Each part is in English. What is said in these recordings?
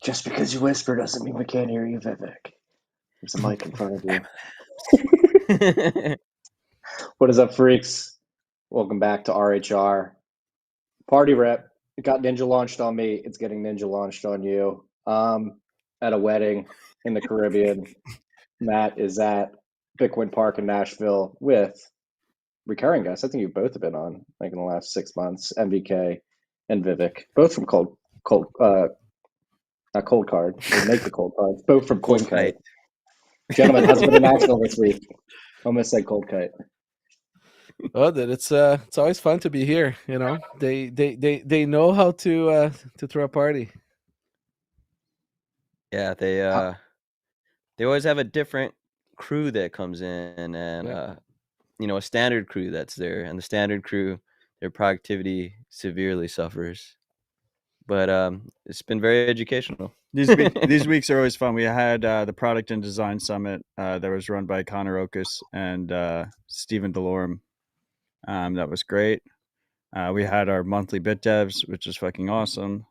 Just because you whisper doesn't mean we can't hear you, Vivec. There's a mic in front of you. What is up, freaks? Welcome back to RHR. Party rep. It got ninja launched on me. It's getting ninja launched on you. At a wedding in the Caribbean. Matt is at Bitcoin Park in Nashville with recurring guests. I think you both have been on like in the last 6 months. MVK and Vivec, both from not Cold Card. They make the Cold Cards. Both from Coinkite. Gentlemen, how's it been in Nashville this week? Almost said Cold Kite. Oh, that it's always fun to be here. You know, they know how to throw a party. Yeah, they always have a different crew that comes in, and a standard crew that's there, and the standard crew, their productivity severely suffers. But it's been very educational. These weeks are always fun. We had the Product and Design Summit that was run by Connor Okus and Stephen Delorme. That was great. We had our monthly Bit Devs, which was fucking awesome.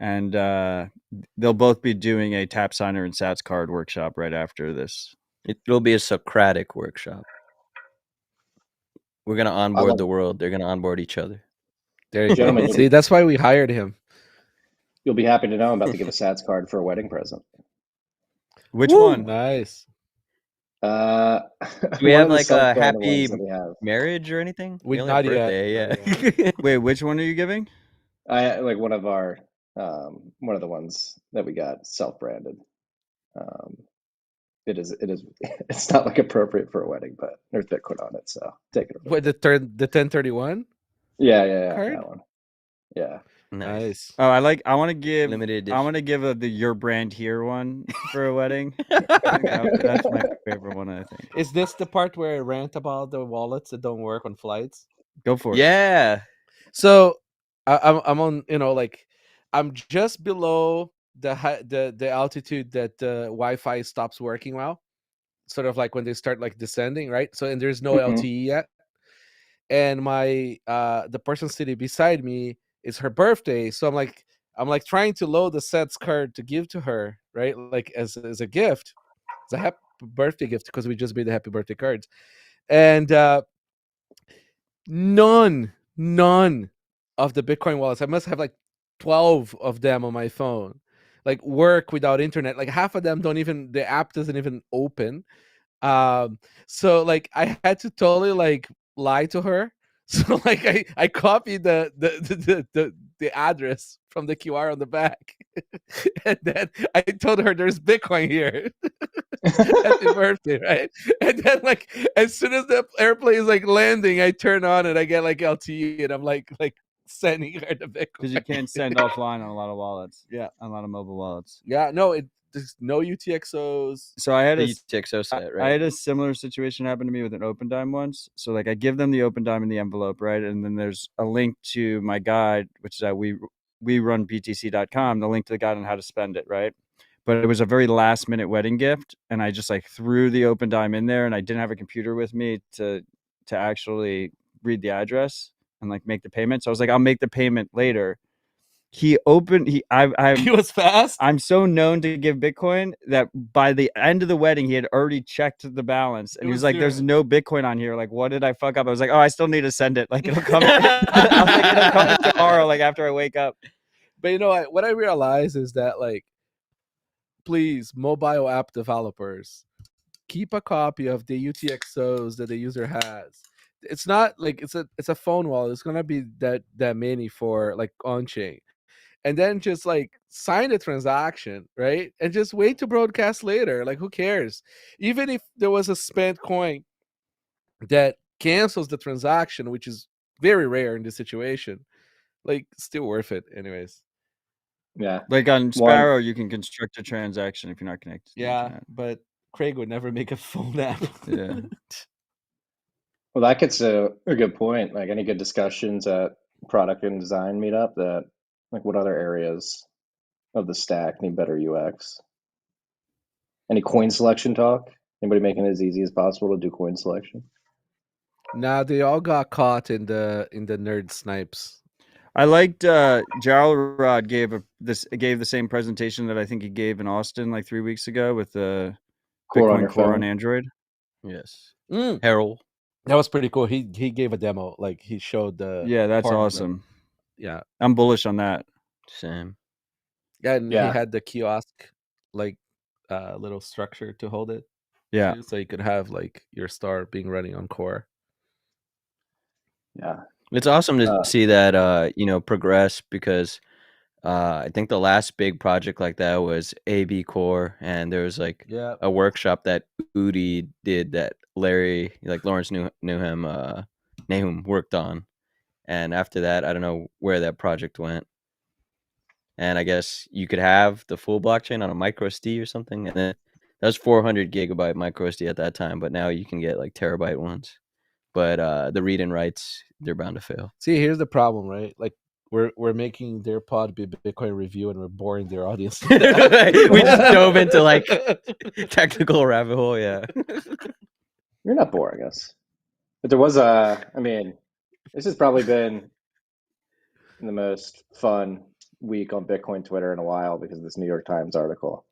And they'll both be doing a tap signer and sats card workshop right after this. It'll be a Socratic workshop. We're gonna onboard the world. They're gonna onboard each other. There you go. See, that's why we hired him. You'll be happy to know I'm about to give a sats card for a wedding present. Which one? Nice. Do we have like a happy marriage or anything? We not birthday, yet. Yeah. Wait, which one are you giving? I like one of the ones that we got self-branded. It's not like appropriate for a wedding, but there's Bitcoin on it, so take it away. Wait, the 1031? Yeah, card? that one. Yeah. Nice. Oh, I want to give limited edition. I want to give the Your Brand Here one for a wedding. That's my favorite one, I think. Is this the part where I rant about the wallets that don't work on flights? Go for it. Yeah. So I'm on, I'm just below the altitude that the Wi-Fi stops working well, sort of like when they start like descending, right? So and there's no LTE yet, and my the person sitting beside me, it's her birthday, so I'm like trying to load the sets card to give to her, right? Like as a gift, it's a happy birthday gift because we just made the happy birthday cards, and none of the Bitcoin wallets, I must have like 12 of them on my phone, like work without internet. Like half of them the app doesn't even open. So like I had to totally like lie to her. So like I copied the address from the QR on the back, and then I told her there's Bitcoin here. Happy birthday, right? And then like as soon as the airplane is like landing, I turn on and I get like LTE, and I'm like sending her the Bitcoin because you can't send offline on a lot of wallets. Yeah, on a lot of mobile wallets. Yeah, no, there's no UTXOs. So I had the UTXO set, right? I had a similar situation happen to me with an OpenDime once. So like I give them the OpenDime in the envelope, right? And then there's a link to my guide, which is at WeRunBTC.com, the link to the guide on how to spend it, right? But it was a very last minute wedding gift, and I just like threw the OpenDime in there, and I didn't have a computer with me to actually read the address and like make the payment. So I was like, I'll make the payment later. He was fast. I'm so known to give Bitcoin that by the end of the wedding, he had already checked the balance, and he was like, zero. There's no Bitcoin on here. Like, what did I fuck up? I was like, oh, I still need to send it. Like, it'll come. It'll come tomorrow, like after I wake up. But you know what I realize is that, like, please, mobile app developers, keep a copy of the UTXOs that the user has. It's not like it's a phone wallet. It's gonna be that many for like on-chain. And then just like sign the transaction, right? And just wait to broadcast later. Like, who cares? Even if there was a spent coin that cancels the transaction, which is very rare in this situation, like, still worth it anyways. Yeah. Like on Sparrow, you can construct a transaction if you're not connected. Yeah, but Craig would never make a phone app. Yeah. Well, that gets a good point. Like any good discussions at product and design meetup that, like, what other areas of the stack need better UX? Any coin selection talk? Anybody making it as easy as possible to do coin selection? Nah, they all got caught in the nerd snipes. I liked Jarrod gave the same presentation that I think he gave in Austin like 3 weeks ago with the Core on Bitcoin your Core on phone. Android. Yes. Mm, Harold. that was pretty cool. He gave a demo. Like he showed the Yeah, that's part of it. awesome. Yeah. I'm bullish on that. Same. Yeah, and he Yeah. had the kiosk like little structure to hold it. Yeah. Too, so you could have like your star being running on Core. Yeah. It's awesome to see that progress, because I think the last big project like that was AB Core, and there was like Yeah. a workshop that Udi did that Larry, like Lawrence Nahum worked on, and after that, I don't know where that project went. And I guess you could have the full blockchain on a micro SD or something, and then that was 400 gigabyte micro SD at that time, but now you can get like terabyte ones. But the read and writes, they're bound to fail. See, here's the problem, right? Like we're making their pod be Bitcoin review, and we're boring their audience. We just dove into like technical rabbit hole. Yeah. You're not boring us. But there was I mean, this has probably been the most fun week on Bitcoin Twitter in a while because of this New York Times article.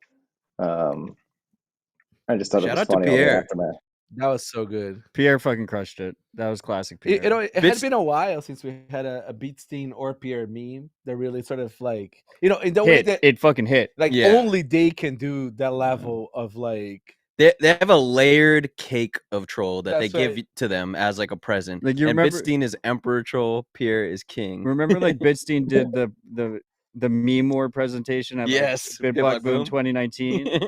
I just thought it Shout was out to funny all the Pierre. aftermath. That was so good. Pierre fucking crushed it. That was classic Pierre. It had been a while since we had a Beatstein or Pierre meme that really sort of like, in the way that it fucking hit. like Yeah. only they can do that level of like. They have a layered cake of troll that That's they right. give to them as like a present. Like, you and remember- Bitstein is emperor troll, Pierre is king. Remember, like Bitstein did the meme war presentation at Yes, like, BitBlock BitBlock Boom Boom. 2019,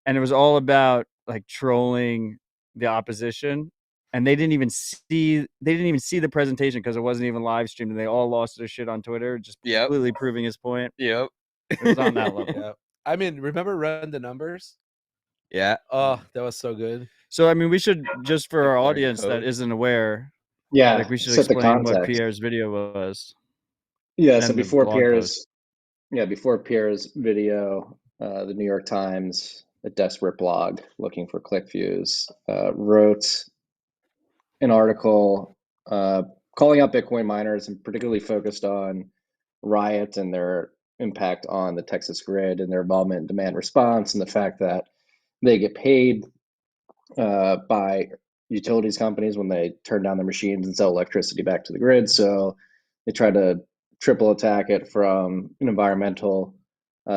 and it was all about like trolling the opposition. And they didn't even see the presentation because it wasn't even live streamed, and they all lost their shit on Twitter, just Yep. completely proving his point. Yep. It was on that level. Yeah. I mean, remember Run the Numbers? Yeah. Oh, that was so good. So I mean, we should, just for our Learn audience that code. isn't aware, Yeah, like we should set the explain what context. Pierre's video was. Yeah, so and the before blog post. Pierre's video, the New York Times, a desperate blog looking for click views, wrote an article calling out Bitcoin miners and particularly focused on Riot and their impact on the Texas grid and their involvement in demand response, and the fact that they get paid by utilities companies when they turn down their machines and sell electricity back to the grid. So they try to triple attack it from an environmental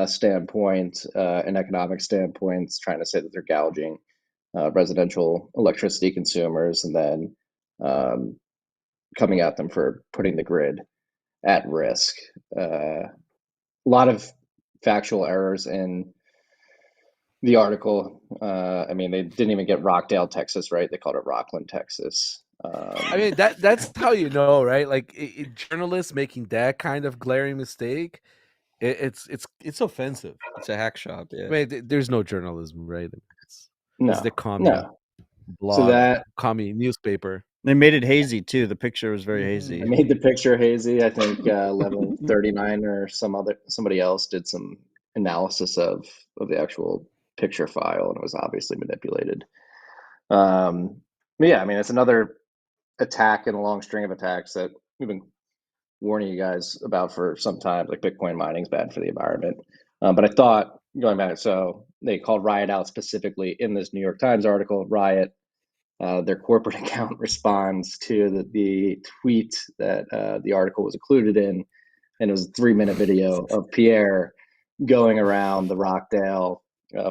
standpoint, an economic standpoint, trying to say that they're gouging residential electricity consumers, and then coming at them for putting the grid at risk. A lot of factual errors in the article. I mean, they didn't even get Rockdale, Texas, right? They called it Rockland, Texas. I mean, that's how you know, right? Like journalists making that kind of glaring mistake, it's offensive. It's a hack shop. Yeah. I mean, there's no journalism, right? It's No, the commie blog, So that commie newspaper. They made it hazy too. The picture was very hazy. I made the picture hazy. I think Level 39 or somebody else did some analysis of the actual picture file, and it was obviously manipulated. But yeah, I mean, it's another attack in a long string of attacks that we've been warning you guys about for some time. Like Bitcoin mining is bad for the environment. But I thought, going back, so they called Riot out specifically in this New York Times article. Riot, their corporate account responds to the tweet that the article was included in, and it was a 3-minute video of Pierre going around the Rockdale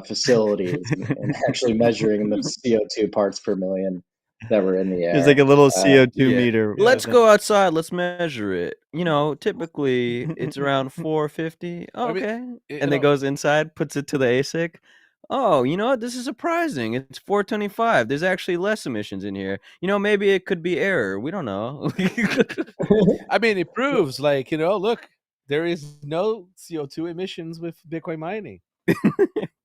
facilities and actually measuring the CO2 parts per million that were in the air. It's like a little CO2 yeah. meter. Let's go outside. Let's measure it. Typically it's around 450. I mean, Okay. And then goes inside, puts it to the ASIC. Oh, you know what? This is surprising. It's 425. There's actually less emissions in here. Maybe it could be error. We don't know. I mean, it proves, like, look, there is no CO2 emissions with Bitcoin mining.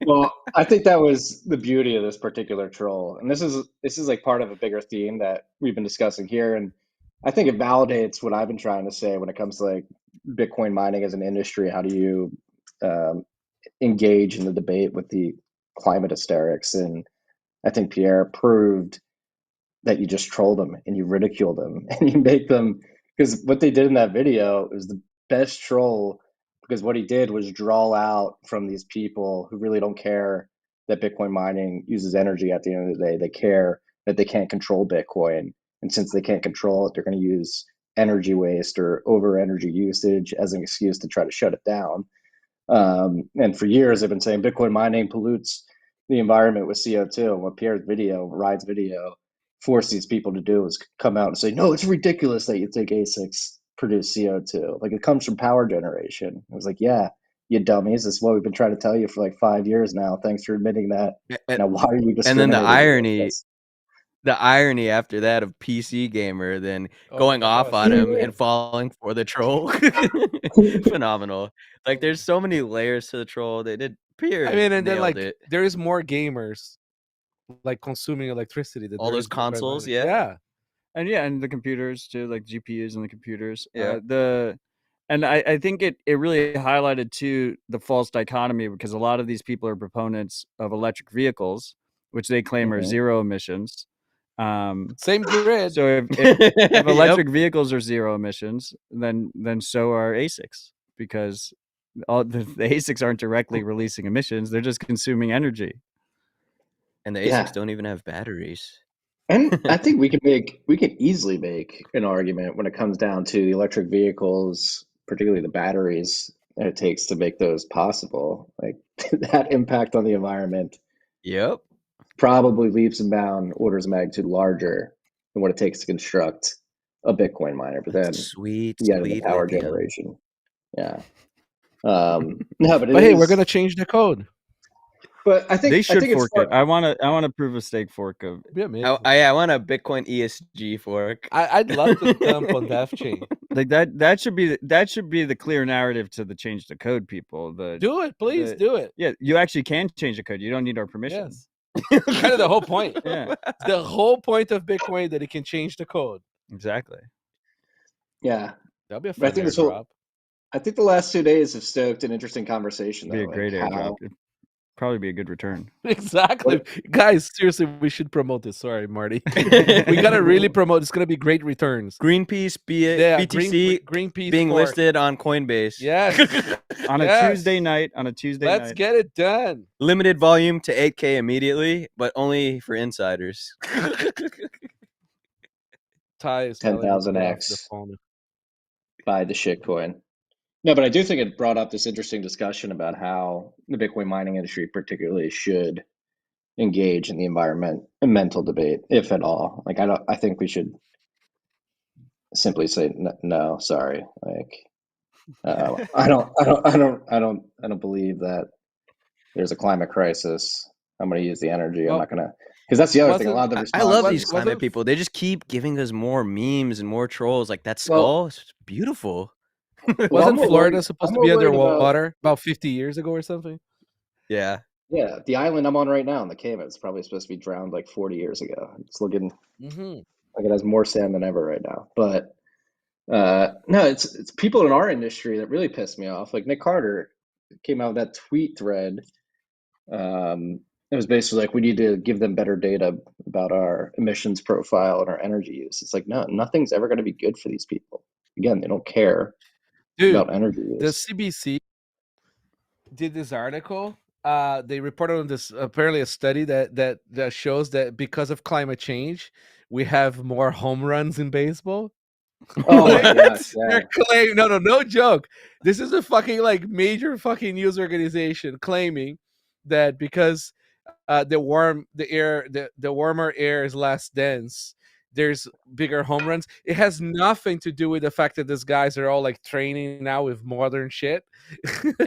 Well, I think that was the beauty of this particular troll, and this is like part of a bigger theme that we've been discussing here, and I think it validates what I've been trying to say when it comes to like Bitcoin mining as an industry. How do you engage in the debate with the climate hysterics? And I think Pierre proved that you just troll them and you ridicule them and you make them, because what they did in that video is best troll because what he did was draw out from these people who really don't care that Bitcoin mining uses energy at the end of the day. They care that they can't control Bitcoin. And since they can't control it, they're going to use energy waste or over energy usage as an excuse to try to shut it down. And for years, I've been saying Bitcoin mining pollutes the environment with CO2. And what Ride's video, forced these people to do is come out and say, no, it's ridiculous that you think ASICs produce CO2. Like, it comes from power generation. I was like, yeah, you dummies. This is what we've been trying to tell you for like 5 years now. Thanks for admitting that. Now, why are you And then the discriminating against us? the irony after that of PC Gamer then going my off gosh. on him and falling for the troll. Phenomenal. Like, there's so many layers to the troll. They did Pierre. I mean, and then like it. there is more gamers like consuming electricity. Than All there those is Bitcoin consoles, mining. yeah. And the computers too, like GPUs and the computers. Yeah. I think it really highlighted too the false dichotomy, because a lot of these people are proponents of electric vehicles, which they claim are zero emissions. Same grid. So if electric vehicles are zero emissions, then so are ASICs, because all the ASICs aren't directly releasing emissions; they're just consuming energy. And the ASICs don't even have batteries. And I think we can easily make an argument when it comes down to the electric vehicles, particularly the batteries that it takes to make those possible. Like, that impact on the environment, Yep. probably leaps and bounds orders of magnitude larger than what it takes to construct a Bitcoin miner. But then, Sweet the power lithium. generation. Yeah. No, but hey, we're gonna change the code. But I think they should it's fork it. I want to prove a stake fork of. Be amazing. I want a Bitcoin ESG fork. I'd love to dump on Death Chain. Like that should be the clear narrative to the change the code people. Do it, please do it. Yeah, you actually can change the code. You don't need our permission. Yes. Kind of the whole point. Yeah. The whole point of Bitcoin that it can change the code. Exactly. Yeah. That'll be a But fun I think airdrop. I think the last 2 days have stoked an interesting conversation. Be a though, great like airdrop. It'd probably be a good return. Exactly. Guys, seriously, we should promote this. Sorry, Marty. We gotta really promote. It's gonna be great returns. Greenpeace, BTC, Greenpeace being fork. listed on Coinbase. Yes. On a Tuesday night. Let's get it done. Limited volume to 8K immediately, but only for insiders. Ty is 10,000x. Buy the shitcoin. No, but I do think it brought up this interesting discussion about how the Bitcoin mining industry particularly should engage in the environmental debate, if at all. Like, I think we should simply say no, sorry. Like, I don't believe that there's a climate crisis. I'm going to use the energy. I'm not going to, because that's the other thing. A lot of the I responses. love these climate people. They just keep giving us more memes and more trolls. Like, that skull is beautiful. Wasn't Florida supposed to be underwater about 50 years ago or something? Yeah. Yeah, the island I'm on right now in the Cayman is probably supposed to be drowned like 40 years ago. It's looking like it has more sand than ever right now. But no, it's people in our industry that really piss me off. Like Nick Carter came out with that tweet thread. It was basically like, we need to give them better data about our emissions profile and our energy use. It's like, no, nothing's ever going to be good for these people. Again, they don't care about energy use. The CBC did this article. They reported on this, apparently a study that shows that because of climate change, we have more home runs in baseball. Oh my gosh! Yeah. They're claiming, no joke. This is a fucking like major fucking news organization claiming that because the warmer air is less dense, there's bigger home runs. It has nothing to do with the fact that these guys are all like training now with modern shit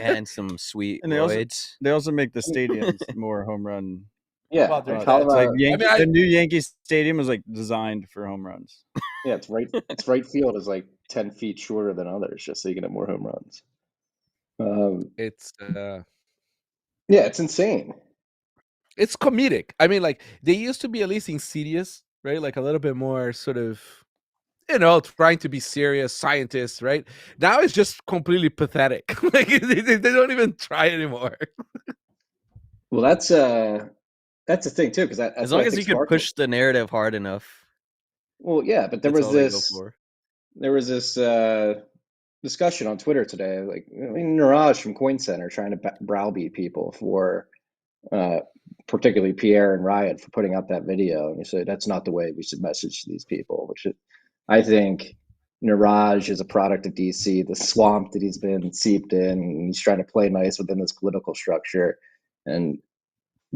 and some sweet and they also make the stadiums more home run. Yeah, well, like the new Yankee Stadium was like designed for home runs. Yeah, it's right field is like 10 feet shorter than others, just so you can have more home runs. It's insane. It's comedic. I mean, like they used to be at least insidious, right? Like a little bit more sort of, trying to be serious scientists, right? Now it's just completely pathetic. Like they don't even try anymore. Well, that's the thing too, because as long as you could push the narrative hard enough. Well, yeah, but there was this discussion on Twitter today. Like, I mean, Niraj from Coin Center trying to browbeat people for, particularly Pierre and Riot, for putting out that video. And you say that's not the way we should message to these people. Which I think Niraj is a product of DC, the swamp that he's been seeped in. And he's trying to play nice within this political structure and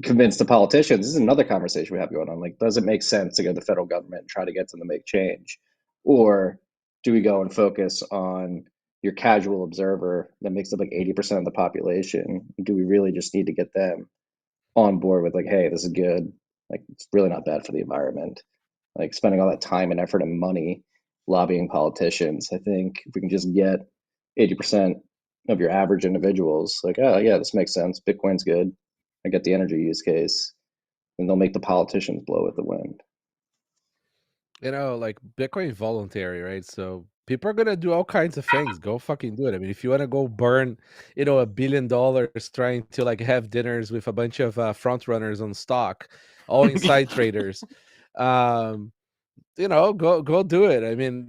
convince the politicians. This is another conversation we have going on. Like, does it make sense to go to the federal government and try to get them to make change? Or do we go and focus on your casual observer that makes up like 80% of the population? Do we really just need to get them on board with like, hey, this is good. Like, it's really not bad for the environment. Like, spending all that time and effort and money lobbying politicians. I think if we can just get 80% of your average individuals, like, oh yeah, this makes sense. Bitcoin's good. I get the energy use case, and they'll make the politicians blow with the wind. You know, like Bitcoin is voluntary, right? So people are gonna do all kinds of things. Go fucking do it. I mean, if you want to go burn, $1 billion trying to like have dinners with a bunch of front runners on stock, all inside traders, go do it. I mean,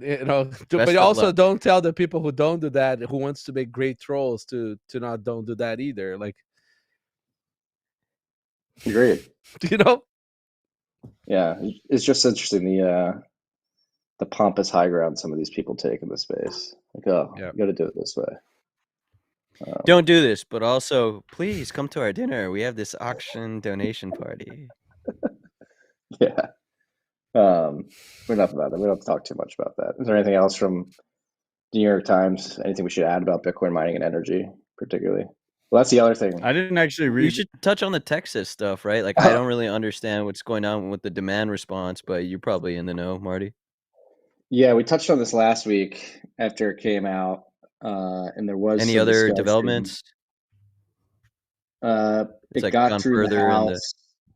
but also don't tell the people who don't do that, who wants to make great trolls, to don't do that either. Like, Agreed. Yeah, it's just interesting the pompous high ground some of these people take in this space. Like, oh, you got to do it this way. Don't do this, but also please come to our dinner. We have this auction donation party. Yeah. Enough about that. We don't have to talk too much about that. Is there anything else from the New York Times? Anything we should add about Bitcoin mining and energy, particularly? Well, that's the other thing. I didn't actually read. You should touch on the Texas stuff, right? Like, I don't really understand what's going on with the demand response, but you're probably in the know, Marty. Yeah, we touched on this last week after it came out, and there was any other developments. It got through the House.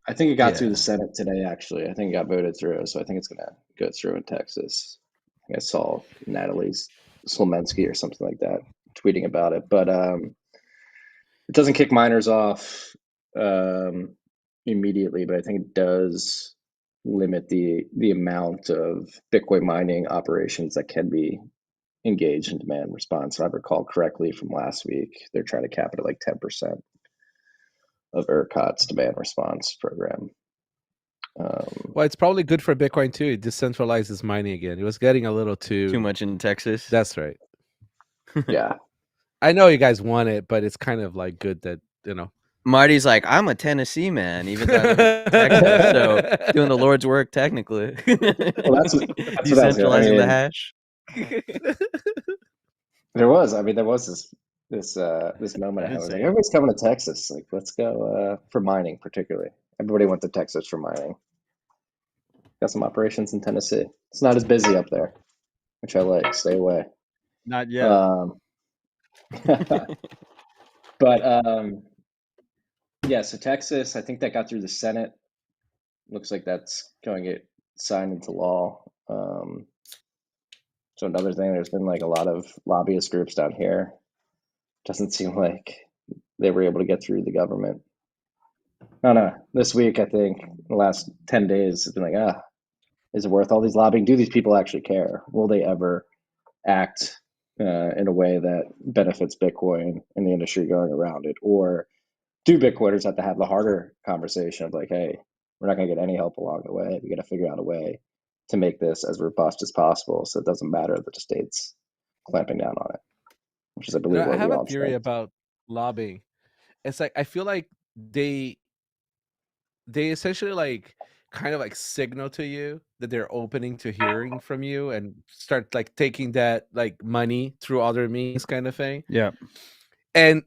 I think it got through the Senate today. Actually, I think it got voted through, so I think it's gonna go through in Texas. I think I saw Natalie Slomensky or something like that tweeting about it, but it doesn't kick miners off immediately, but I think it does limit the amount of Bitcoin mining operations that can be engaged in demand response. If I recall correctly from last week, they're trying to cap it at like 10% of ERCOT's demand response program. Well, it's probably good for Bitcoin too. It decentralizes mining again. It was getting a little too much in Texas. That's right. Yeah. I know you guys want it, but it's kind of like good that, Marty's like, I'm a Tennessee man, even though I live in Texas, so doing the Lord's work technically. Well, that's decentralizing the hash. There was this moment I had. I was like, everybody's coming to Texas. Like, let's go for mining, particularly. Everybody went to Texas for mining. Got some operations in Tennessee. It's not as busy up there, which I like. Stay away. Not yet. But yeah, so Texas, I think that got through the Senate. Looks like that's going to get signed into law. So another thing, there's been like a lot of lobbyist groups down here. Doesn't seem like they were able to get through the government. No. This week, I think, the last 10 days, it's been like, is it worth all these lobbying? Do these people actually care? Will they ever act in a way that benefits Bitcoin and the industry going around it? Or do Bitcoiners have to have the harder conversation of like, hey, we're not going to get any help along the way. We got to figure out a way to make this as robust as possible, so it doesn't matter that the state's clamping down on it. Which is, I believe, I have a theory about lobbying. It's like I feel like they essentially like kind of like signal to you that they're opening to hearing from you and start like taking that like money through other means, kind of thing. Yeah. And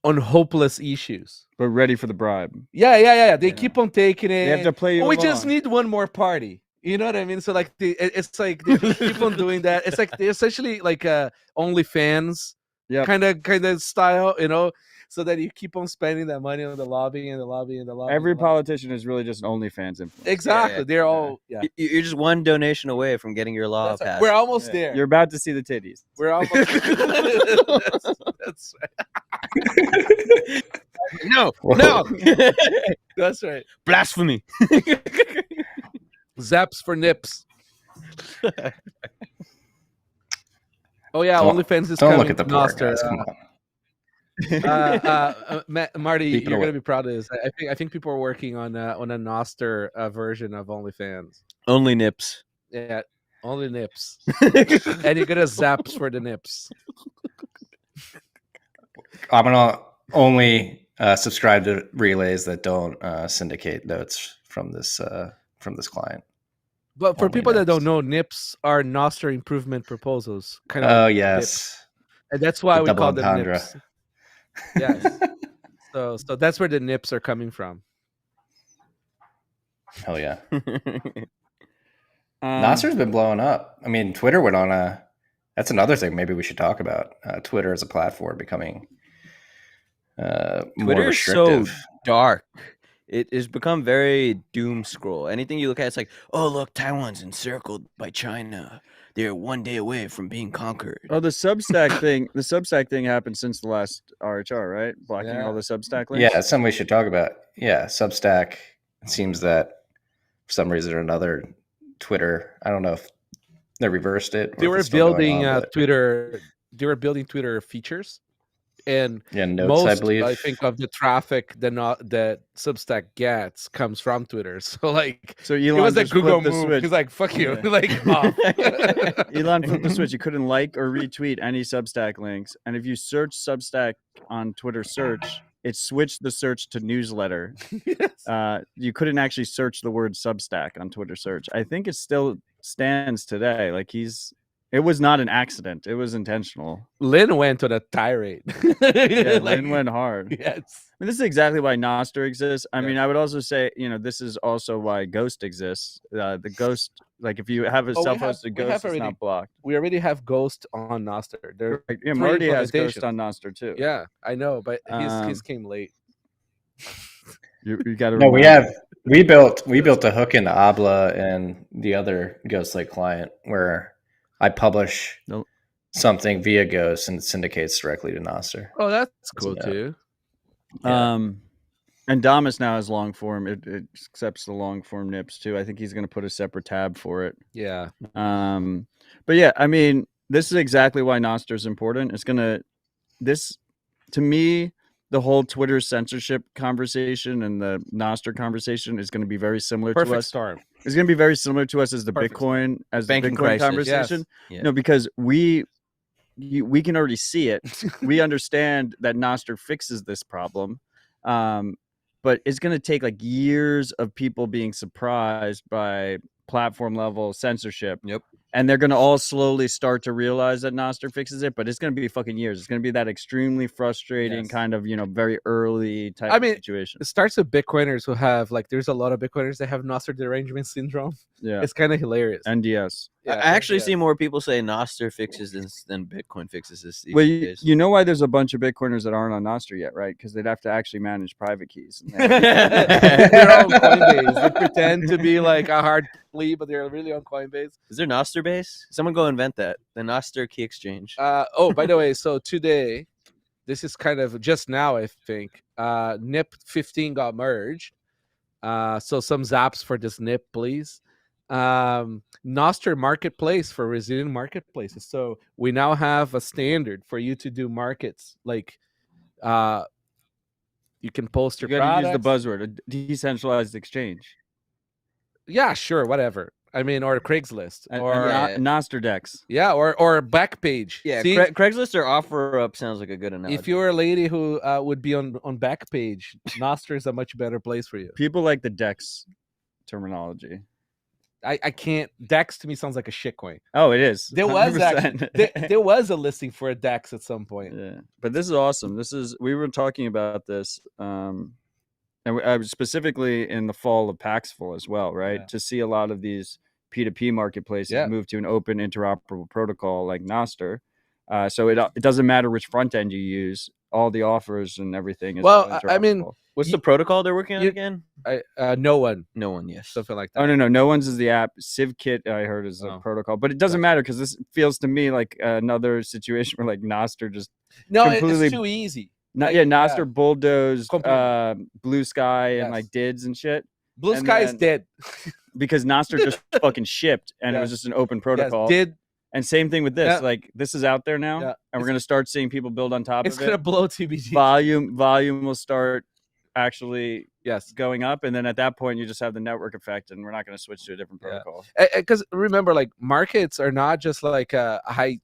on hopeless issues, but ready for the bribe. Yeah. They keep on taking it. They have to play you we along. just need one more party. You know what I mean? So like it's like they keep on doing that. It's like they're essentially like OnlyFans kind of style, so that you keep on spending that money on the lobbying and the lobbying and the lobbying. Every politician is really just an OnlyFans influencer. Exactly. Yeah. They're all You're just one donation away from getting your law passed. We're almost there. You're about to see the titties. We're almost that's right. No. That's right. Blasphemy. Zaps for nips. Oh yeah, Don't- OnlyFans is Don't coming look at the to poor Nostr. guys. Come on. Marty, Keep it you're away. gonna be proud of this. I think people are working on a Nostr version of OnlyFans. Only nips. Yeah, only nips, and you're gonna zaps for the nips. I'm gonna only subscribe to relays that don't syndicate notes from this client. But for Only people that don't nips. know, nips are Nostr improvement proposals, kind of Oh like yes, dips. And that's why The we double call them entendre. nips. Yes. So that's where the nips are coming from. Hell yeah. Um, Nostr's been blowing up. I mean, Twitter went on a. That's another thing maybe we should talk about. Twitter as a platform becoming more Twitter is so restrictive. dark. It has become very doom scroll. Anything you look at, it's like, oh look, Taiwan's encircled by China. They're one day away from being conquered. Oh, the Substack thing. The Substack thing happened since the last RHR, right? Blocking all the Substack links. Yeah, it's something we should talk about. Yeah, Substack. It seems that for some reason or another, Twitter. I don't know if they reversed it. They or if were it's still going building on, but- Twitter. They were building Twitter features, and Yeah, notes. most I believe. I think of the traffic that Substack gets comes from Twitter. So like, So it Elon was a just Google flipped the move. switch. He's like, "Fuck you!" Yeah. like, off. Elon flipped the switch. You couldn't like or retweet any Substack links, and if you search Substack on Twitter search, it switched the search to newsletter. Yes. You couldn't actually search the word Substack on Twitter search. I think it still stands today. Like it was not an accident. It was intentional. Lynn went on a tirade. Yeah, Like, Lynn went hard. Yes. I mean, this is exactly why Nostr exists. I mean, I would also say, this is also why Ghost exists. The Ghost, like if you have a Oh, we self-hosted have Ghost, it's already- not blocked. We already have Ghost on Nostr. There, Right. Yeah, three Marty has Ghost implementations. on Nostr too. Yeah, I know, but his Um, came late. You got to. No, we built a hook into Abla and the other Ghost Lake client where I publish Nope. something via Ghost and it syndicates directly to Nostr. Oh, that's cool Yeah. too. And Damus now has long form. It accepts the long form nips too. I think he's going to put a separate tab for it. Yeah. But yeah, I mean, this is exactly why Nostr is important. To me, the whole Twitter censorship conversation and the Nostr conversation is going to be very similar to Perfect us. storm. It's going to be very similar to us as the Perfect. Bitcoin Banking crisis. conversation. Yes. Yeah. No, because we can already see it. We understand that Nostr fixes this problem. But it's going to take like years of people being surprised by platform level censorship. Yep. And they're going to all slowly start to realize that Nostr fixes it, but it's going to be fucking years. It's going to be that extremely frustrating Yes. kind of, very early type of situation. It starts with Bitcoiners who have there's a lot of Bitcoiners that have Nostr derangement syndrome. Yeah. It's kind of hilarious. NDS. I actually see more people say Nostr fixes this than Bitcoin fixes this. These Well, days. you know why there's a bunch of Bitcoiners that aren't on Nostr yet, right? Because they'd have to actually manage private keys. They're on Coinbase. They pretend to be like a hard plea, but they're really on Coinbase. Is there Nostr base? Someone go invent that. The Nostr key exchange. Oh, by the way, so today, this is kind of just now, I think. NIP 15 got merged. So some zaps for this NIP, please. Nostr marketplace for resilient marketplaces. So we now have a standard for you to do markets. Like, you can post You your got to use products. the buzzword, a decentralized exchange. Yeah, sure, whatever. I mean, or Craigslist, or Nostr Dex. yeah, or Backpage. Yeah, See, Craigslist or OfferUp sounds like a good analogy. if you're a lady who would be on Backpage, Nostr is a much better place for you. People like the Dex terminology. I can't. Dex to me sounds like a shitcoin. Oh, it is. There was 100%. actually there was a listing for a Dex at some point. Yeah, but this is awesome. We were talking about this, and I was specifically in the fall of Paxful as well, right? Yeah. To see a lot of these P2P marketplaces Yeah. move to an open interoperable protocol like Nostr. So it doesn't matter which front end you use, all the offers and everything is Well, I mean, interoperable. What's the protocol they're working on you- again? No one, No one, yes. something like that. Oh no one's is the app. CivKit I heard is a Oh. protocol, but it doesn't matter because this feels to me like another situation where like Nostr just No, completely- it's too easy. Nostr bulldozed Completely. Blue Sky and Yes. like DIDs and shit Blue And Sky is then- dead. because Nostr just fucking shipped and it was Yes. just an open Yes, protocol. did And same thing with this. Yeah. Like this is out there now, Yeah. and we're gonna start seeing people build on top It's of it. gonna blow TBD. Volume will start actually Yes. going up, and then at that point you just have the network effect, and we're not going to switch to a different protocol. Because remember, like markets are not just like a high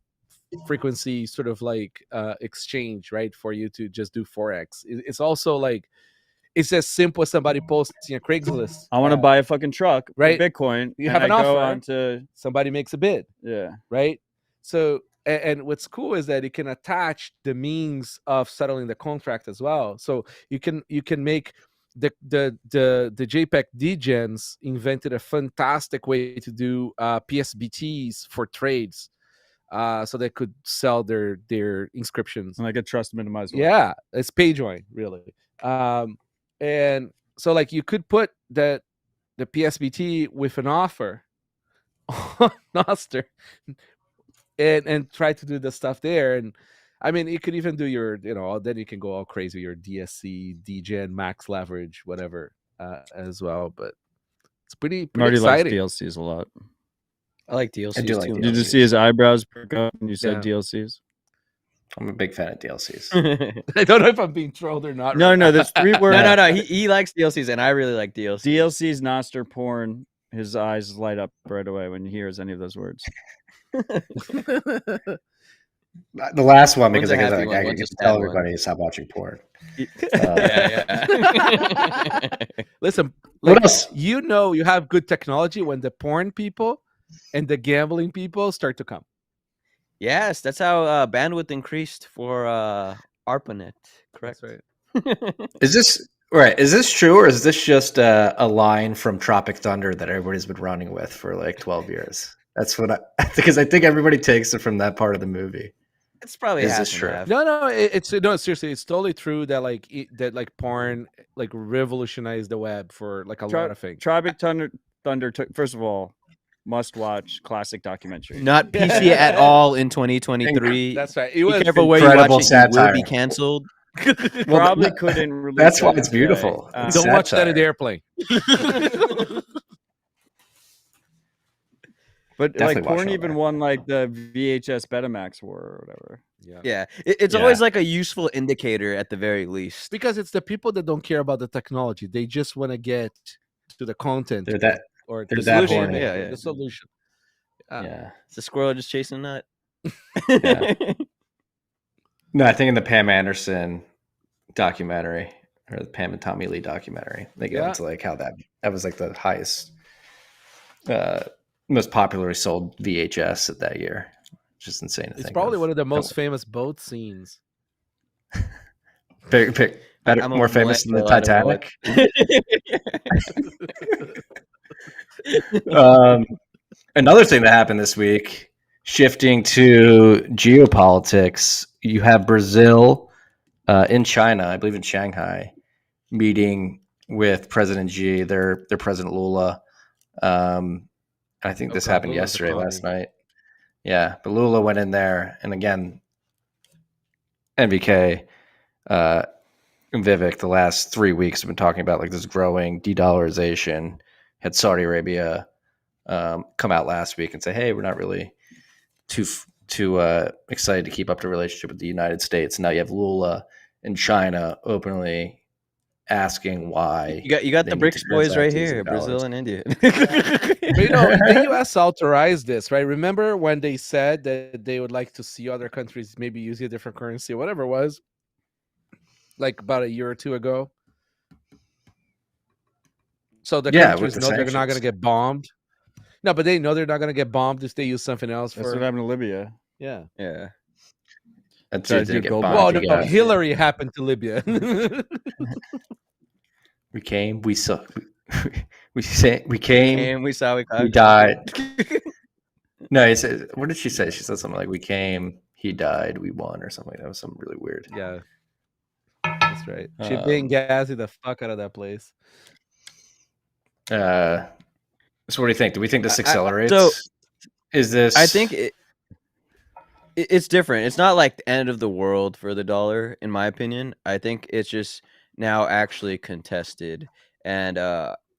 frequency sort of like exchange, right? For you to just do forex. It's also like it's as simple as somebody posting a Craigslist. I want to buy a fucking truck, right? Bitcoin. You and have an I go offer. on to Somebody makes a bid. yeah. Right. So and what's cool is that it can attach the means of settling the contract as well. So you can make the JPEG degens invented a fantastic way to do PSBTs for trades, so they could sell their inscriptions. Like a trust minimized one. Yeah, it's pay join really, and so like you could put the PSBT with an offer on Nostr and try to do the stuff there. And I mean, you could even do your, then you can go all crazy, your DSC, DGen, max leverage, whatever, as well. But it's pretty Marty exciting. likes DLCs a lot. I like DLCs I do like too. DLCs. Did you see his eyebrows perk up when you said Yeah. DLCs? I'm a big fan of DLCs. I don't know if I'm being trolled or not. No, right no, now. there's three words. No. He likes DLCs, and I really like DLCs. DLCs, Nostr, porn. His eyes light up right away when he hears any of those words. The last one, because One's a I happy one, get one's to a sad tell one. everybody to stop watching porn. Yeah. Listen, What like, else? you have good technology when the porn people and the gambling people start to come. Yes, that's how bandwidth increased for ARPANET. Correct. That's right. Is this right? Is this true, or is this just a line from Tropic Thunder that everybody's been running with for like 12 years? That's what because I think everybody takes it from that part of the movie. It's probably Is half this and true? half. No, it's seriously, it's totally true that like porn like revolutionized the web for like a lot of things. Tropic Thunder took, first of all, must watch classic documentary. Not PC at all in 2023. That's right. It Be was careful where you watch incredible it. You will satire. be canceled. Probably couldn't release. That's why that it's today. beautiful. It's Don't watch that in the satire. airplane. But Definitely like watch porn all even that. won like the VHS Betamax war or whatever. Yeah, it's Yeah. always like a useful indicator at the very least. Because it's the people that don't care about the technology. They just want to get to the content They're that. or they're the that solution. horny. Yeah. The solution. Yeah. It's a squirrel just chasing a nut. Yeah. No, I think in the Pam Anderson documentary or the Pam and Tommy Lee documentary, they get Yeah. into like how that was like the highest, most popularly sold VHS of that year. Just insane to It's think probably of. one of the most famous boat scenes. Better, I'm a more famous than the millennial, I don't Titanic. Another thing that happened this week, shifting to geopolitics, you have Brazil in China, I believe in Shanghai, meeting with President Xi, their President Lula. I think this happened Lula's yesterday, a last commie. night. Yeah, but Lula went in there, and again, NVK and Vivec the last 3 weeks have been talking about like this growing de-dollarization. Had Saudi Arabia come out last week and say, "Hey, we're not really too excited to keep up the relationship with the United States." Now you have Lula in China openly asking why. You got they the need to BRICS boys right transact here, using Brazil dollars. and India. But the US authorized this, right? Remember when they said that they would like to see other countries maybe using a different currency, whatever it was, like about a year or two ago? So the Yeah, countries with the know they're not going to sanctions. get bombed. No, but they know they're not going to get bombed if they use something else That's for. what happened to Libya. Yeah. Yeah. That's Try it. to Didn't do get gold bombed. Well, You no, got- Hillary happened to Libya. We came. We saw. We came. And we saw we We died. No, he said. What did she say? She said something like, "We came. He died. We won," or something. That was something really weird. Yeah. That's right. She Benghazi the fuck out of that place. So what do you think? Do we think this I- accelerates? so- Is this? I think it's different. It's not like the end of the world for the dollar, in my opinion. I think it's just now actually contested. And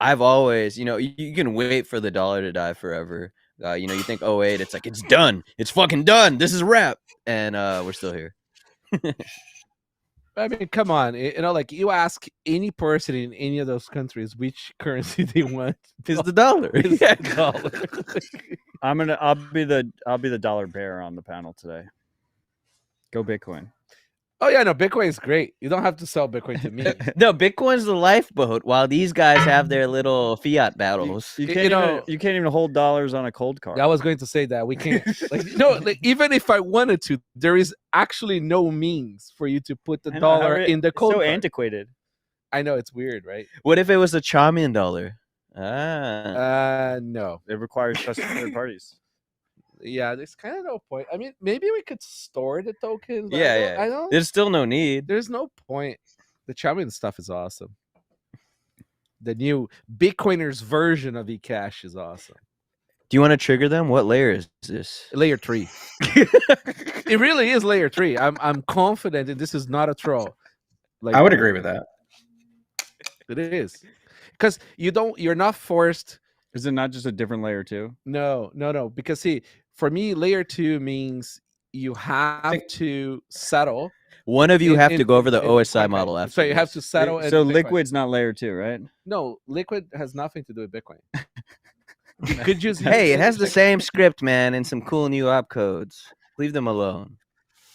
I've always, you can wait for the dollar to die forever. You think 08, it's like it's done, it's fucking done, this is rap, and we're still here. I mean, come on, like you ask any person in any of those countries which currency they want, It's the dollar. it's Yeah. the dollar. I'll be the dollar bearer on the panel today. Go Bitcoin. Oh yeah, no, Bitcoin is great. You don't have to sell Bitcoin to me. No, Bitcoin's the lifeboat, while these guys have their little fiat battles. You can't even hold dollars on a cold card. I was going to say that we can't. Like even if I wanted to, there is actually no means for you to put the dollar in the cold so card. antiquated. I know it's weird, right? What if it was a Chaumian dollar? No. It requires trusted third parties. Yeah, there's kind of no point. I mean, maybe we could store the tokens. But Yeah, I don't. There's still no need. There's no point. The Chaumian stuff is awesome. The new Bitcoiners version of Ecash is awesome. Do you want to trigger them? What layer is this? Layer 3. It really is layer 3. I'm confident that this is not a troll. Like, I would agree with that. It is. Because you're not forced. Is it not just a different layer 2? No. Because see, for me, layer 2 means you have to settle. One of you have to go over the OSI Coinkite. model after. So you have to settle. So in Bitcoin. Liquid's not layer 2, right? No, Liquid has nothing to do with Bitcoin. You could just Hey, it has the same script, man, and some cool new opcodes. Leave them alone.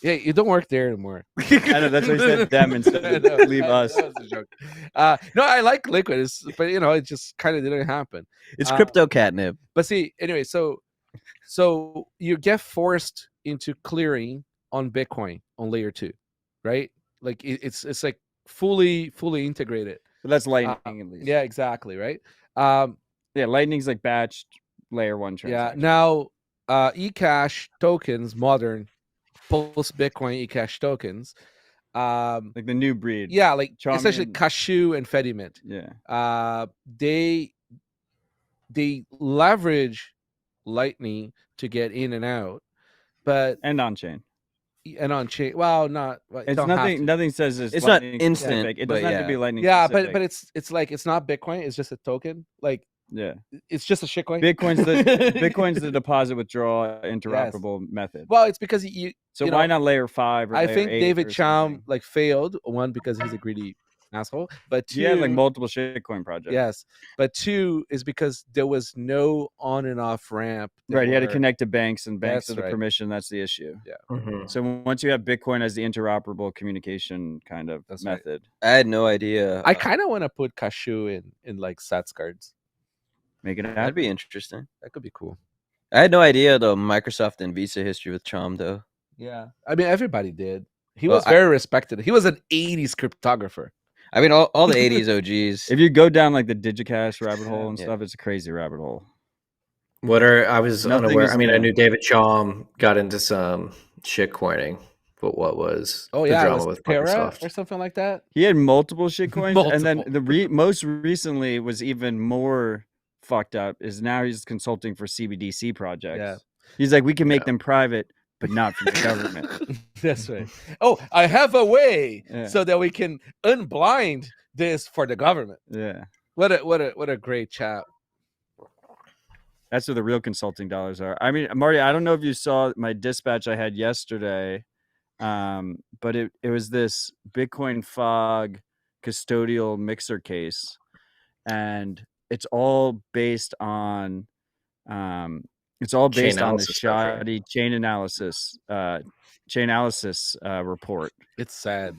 Yeah, you don't work there anymore. I know, that's why I said them instead of leave us. That was a joke. No, I like Liquid, but it just kind of didn't happen. It's crypto catnip. But see, anyway, so you get forced into clearing on Bitcoin on layer 2, right? Like it's like fully integrated. But that's Lightning at least. Yeah, exactly, right? Yeah, Lightning's like batched layer 1 Yeah. transaction. Now, Ecash tokens, modern post Bitcoin Ecash tokens, like the new breed. yeah, like Chaumian. essentially Cashew and Fediment. Yeah. They leverage Lightning to get in and out, but And on chain. and on chain. Well, not. It's don't have nothing. to. Nothing says It's not Lightning instant, specific. It but doesn't have to yeah. be Lightning. Yeah, specific. but it's like it's not Bitcoin. It's just a token. Like yeah, it's just a shitcoin. Bitcoin's the deposit withdrawal interoperable method. Well, it's because you. So you why know, not layer 5? Or I layer think 8 David or Chaum something? like failed, one because he's a greedy asshole, but two, He had like multiple shitcoin projects. yes, but two is because there was no on and off ramp. Right, he had to were- connect to banks, and banks That's are the right. permission. That's the issue. Mhm. So once you have Bitcoin as the interoperable communication kind of That's right. method, I had no idea. I kind of want to put Cashew in like Sats cards. make it That'd happen. be interesting. That could be cool. I had no idea the Microsoft and Visa history with Chaum though. Yeah, I mean everybody did. He Well, was very respected. He was an '80s cryptographer. I mean, all the '80s OGs. If you go down like the Digicash rabbit hole and Yeah. stuff, it's a crazy rabbit hole. I was Nothing unaware. is I mean, I new. knew David Chaum got into some shit coining, but what was Oh the yeah, it drama was with Terra Microsoft? or something like that. He had multiple shitcoins, and then Multiple. the most recently was even more fucked up. Is now he's consulting for CBDC projects. Yeah. He's like, we can make Yeah. them private, but not for the government. That's right. Oh, I have a way Yeah. so that we can unblind this for the government. Yeah, What a great chap. that's where the real consulting dollars are. I mean, Marty, I don't know if you saw my dispatch I had yesterday, but it was this Bitcoin Fog custodial mixer case, and it's all based on the analysis stuff, right? shoddy chain analysis report. It's sad.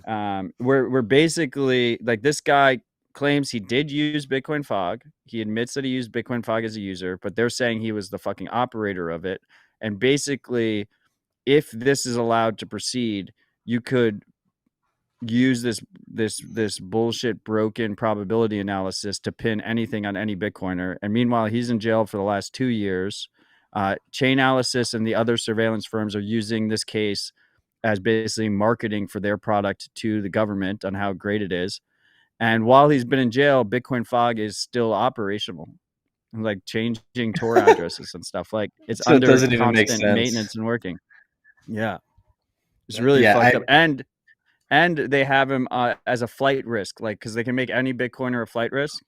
We're basically like, this guy claims he did use Bitcoin Fog. He admits that he used Bitcoin Fog as a user, but they're saying he was the fucking operator of it. And basically, if this is allowed to proceed, you could use this bullshit broken probability analysis to pin anything on any Bitcoiner. And meanwhile, he's in jail for the last 2 years. Chainalysis and the other surveillance firms are using this case as basically marketing for their product to the government on how great it is. And while he's been in jail, Bitcoin Fog is still operational, like changing Tor addresses and stuff. Like it's So it under doesn't even make constant sense. maintenance and working. Yeah, it's really Yeah, fucked up. And they have him as a flight risk, like, because they can make any Bitcoiner a flight risk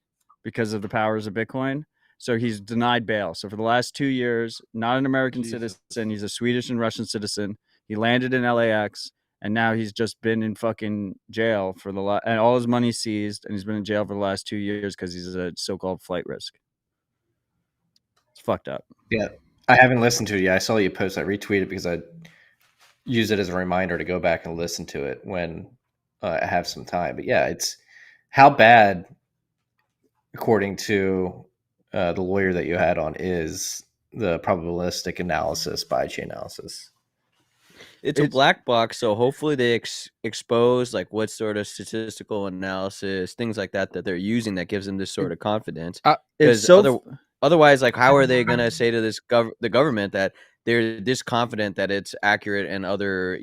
because of the powers of Bitcoin. So he's denied bail. So for the last 2 years, not an American Jesus. citizen. He's a Swedish and Russian citizen. He landed in LAX, and now he's just been in fucking jail for and all his money seized, and he's been in jail for the last 2 years because he's a so-called flight risk. It's fucked up. Yeah, I haven't listened to it yet. I saw you post. I retweeted because I use it as a reminder to go back and listen to it when I have some time. But yeah, it's how bad, according to the lawyer that you had on, is the probabilistic analysis by Chainalysis. It's a black box, so hopefully they expose like what sort of statistical analysis, things like that they're using that gives them this sort of confidence. It's so otherwise, like, how are they going to say to this the government that they're this confident that it's accurate, and other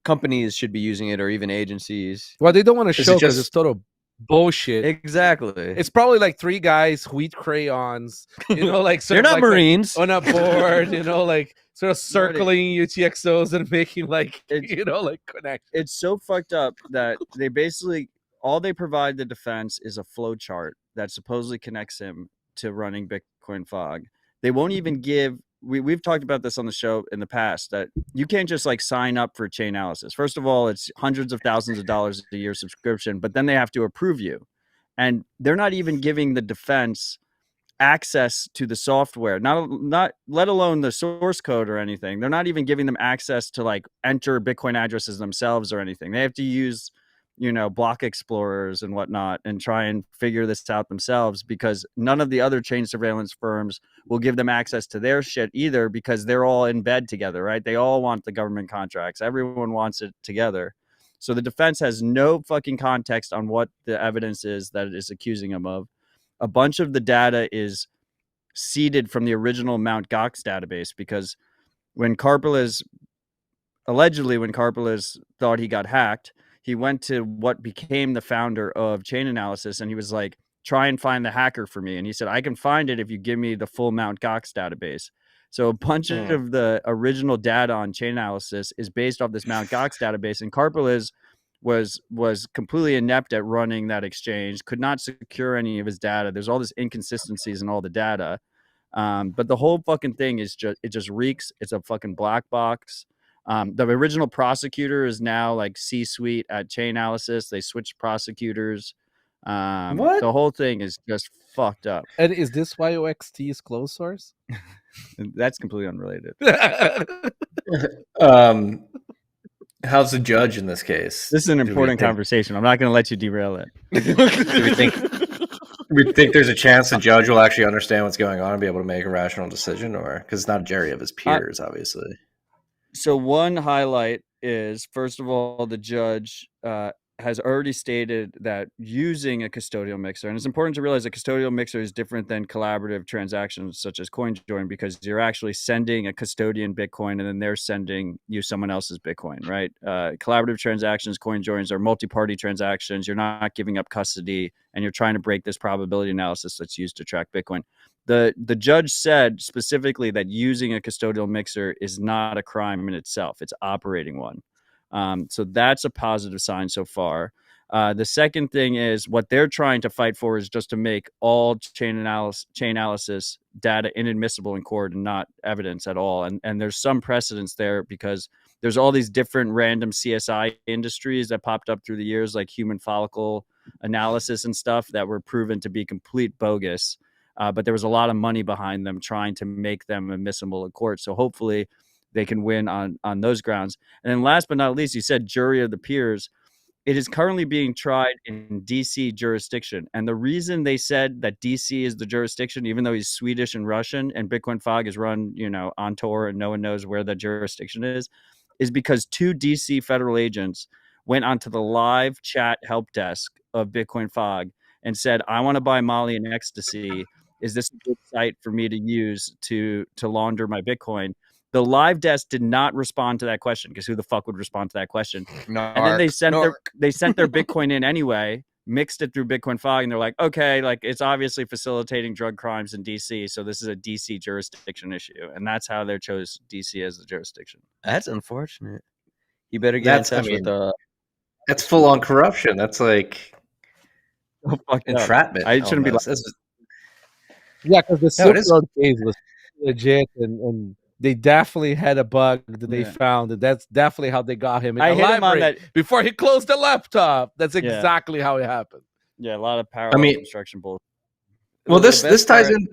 companies should be using it, or even agencies? Well, they don't want to Is show it because just- it's total bullshit. Exactly. It's probably like 3 guys, wheat crayons, like They're not Marines on a board, like sort of circling UTXOs and making like connect. It's so fucked up that they basically all they provide the defense is a flow chart that supposedly connects him to running Bitcoin Fog. They won't even give. We've talked about this on the show in the past, that you can't just like sign up for Chainalysis. First of all, it's hundreds of thousands of dollars a year subscription, but then they have to approve you, and they're not even giving the defense access to the software, not let alone the source code or anything. They're not even giving them access to like enter Bitcoin addresses themselves or anything. They have to use block explorers and whatnot and try and figure this out themselves, because none of the other chain surveillance firms will give them access to their shit either, because they're all in bed together, right? They all want the government contracts. Everyone wants it together. So the defense has no fucking context on what the evidence is that it is accusing them of. A bunch of the data is seeded from the original Mt. Gox database, because when Karpeles thought he got hacked, he went to what became the founder of Chainalysis, and he was like, try and find the hacker for me. And he said, I can find it if you give me the full Mt. Gox database. So a bunch of the original data on Chainalysis is based off this Mt. Gox database, and Karpeles was completely inept at running that exchange, could not secure any of his data. There's all this inconsistencies in all the data. But the whole fucking thing is just reeks. It's a fucking black box. The original prosecutor is now like C-suite at Chainalysis. They switched prosecutors. What? The whole thing is just fucked up. And is this why OXT's closed source? That's completely unrelated. How's the judge in this case? This is an important conversation. I'm not going to let you derail it. Do we think there's a chance the judge will actually understand what's going on and be able to make a rational decision, or because it's not a jury of his peers, obviously? So one highlight is, first of all, the judge has already stated that using a custodial mixer, and it's important to realize a custodial mixer is different than collaborative transactions such as CoinJoin, because you're actually sending a custodian Bitcoin and then they're sending you someone else's Bitcoin, right? Collaborative transactions, CoinJoins, are multi-party transactions. You're not giving up custody, and you're trying to break this probability analysis that's used to track Bitcoin. The judge said specifically that using a custodial mixer is not a crime in itself. It's operating one. So that's a positive sign so far. The second thing is, what they're trying to fight for is just to make all chain analysis data inadmissible in court and not evidence at all. And there's some precedence there, because there's all these different random CSI industries that popped up through the years, like human follicle analysis and stuff, that were proven to be complete bogus. But there was a lot of money behind them trying to make them admissible in court. So hopefully they can win on those grounds. And then last but not least, you said jury of the peers. It is currently being tried in DC jurisdiction. And the reason they said that DC is the jurisdiction, even though he's Swedish and Russian, and Bitcoin Fog is run, on tour and no one knows where the jurisdiction is because 2 DC federal agents went onto the live chat help desk of Bitcoin Fog and said, I want to buy Molly and ecstasy. Is this a good site for me to use to launder my Bitcoin? The live desk did not respond to that question, because who the fuck would respond to that question? And then they sent their Bitcoin in anyway, mixed it through Bitcoin Fog, and they're like, okay, like it's obviously facilitating drug crimes in DC, so this is a DC jurisdiction issue, and that's how they chose DC as the jurisdiction. That's unfortunate. You better get in touch with That's full on corruption. That's like entrapment. I shouldn't be. Yeah, because the No, Silk it is. Road case was legit, and they definitely had a bug that they Yeah. found, and that's definitely how they got him. And I hit him on elaborate that. before he closed the laptop. That's Yeah. exactly how it happened. Yeah, a lot of parallel mean- construction bull. Well, The this best ties part- in.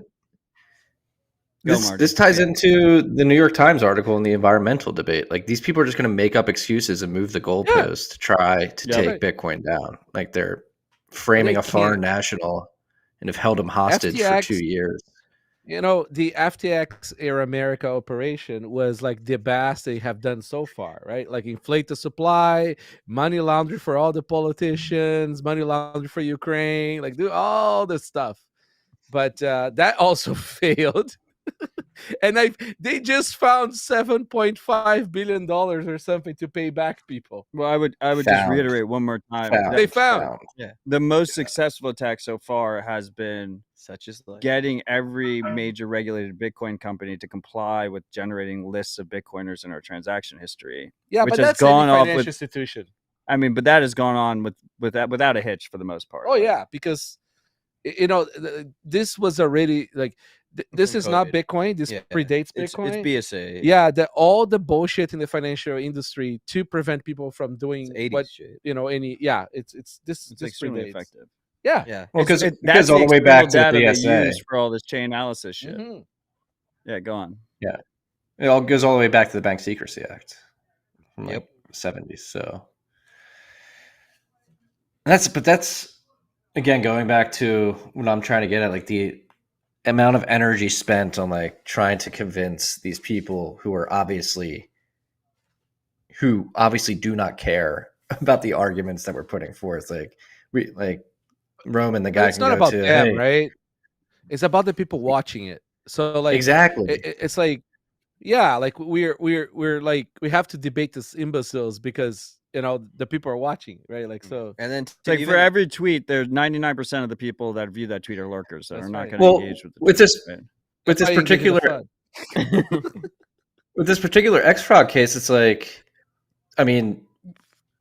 Go, This Marty. ties Yeah. into the New York Times article in the environmental debate. Like these people are just going to make up excuses and move the goalposts to try to Yeah. take Right. Bitcoin down. Like they're framing they a foreign can't. national and have held him hostage for 2 FTX years. You know, the FTX Air America operation was like the best they have done so far, right? Like inflate the supply, money laundry for all the politicians, money laundry for Ukraine, like do all this stuff. But that also failed. And they just found $7.5 billion or something to pay back people. Well, I would just Found. reiterate one more time. They found. The most successful attack so far has been Such as like getting every major regulated Bitcoin company to comply with generating lists of Bitcoiners in our transaction history. Yeah, Which but has that's gone any off financial with- institution. I mean, but that has gone on without a hitch for the most part. Oh right? yeah, because you know this was already like this From is not COVID. Bitcoin. This Yeah. predates it's Bitcoin. BSA. Yeah, all the bullshit in the financial industry to prevent people from doing It's 80s what shit. it's this It's this extremely predates. effective. Yeah. Yeah. Well, because That's because all the way external back to data the they BSA. use for all this chain analysis shit. Mhm. Yeah, go on. It all goes all the way back to the Bank Secrecy Act from Yep. like the 70s. So that's again going back to what I'm trying to get at, like the amount of energy spent on like trying to convince these people who obviously do not care about the arguments that we're putting forth. Like Roman, the But guy it's can not go about to them, hey, right? It's about the people watching it. So like exactly. it's like yeah, like we're like we have to debate these imbeciles because you know the people are watching, right? Like so And then It's like for every tweet, there's 99% of the people that view that tweet are lurkers that That's are not right. going to Well, engage with the with tweet, this- right? with that's this why you give it a particular fun. with this particular X fraud case, it's like, I mean,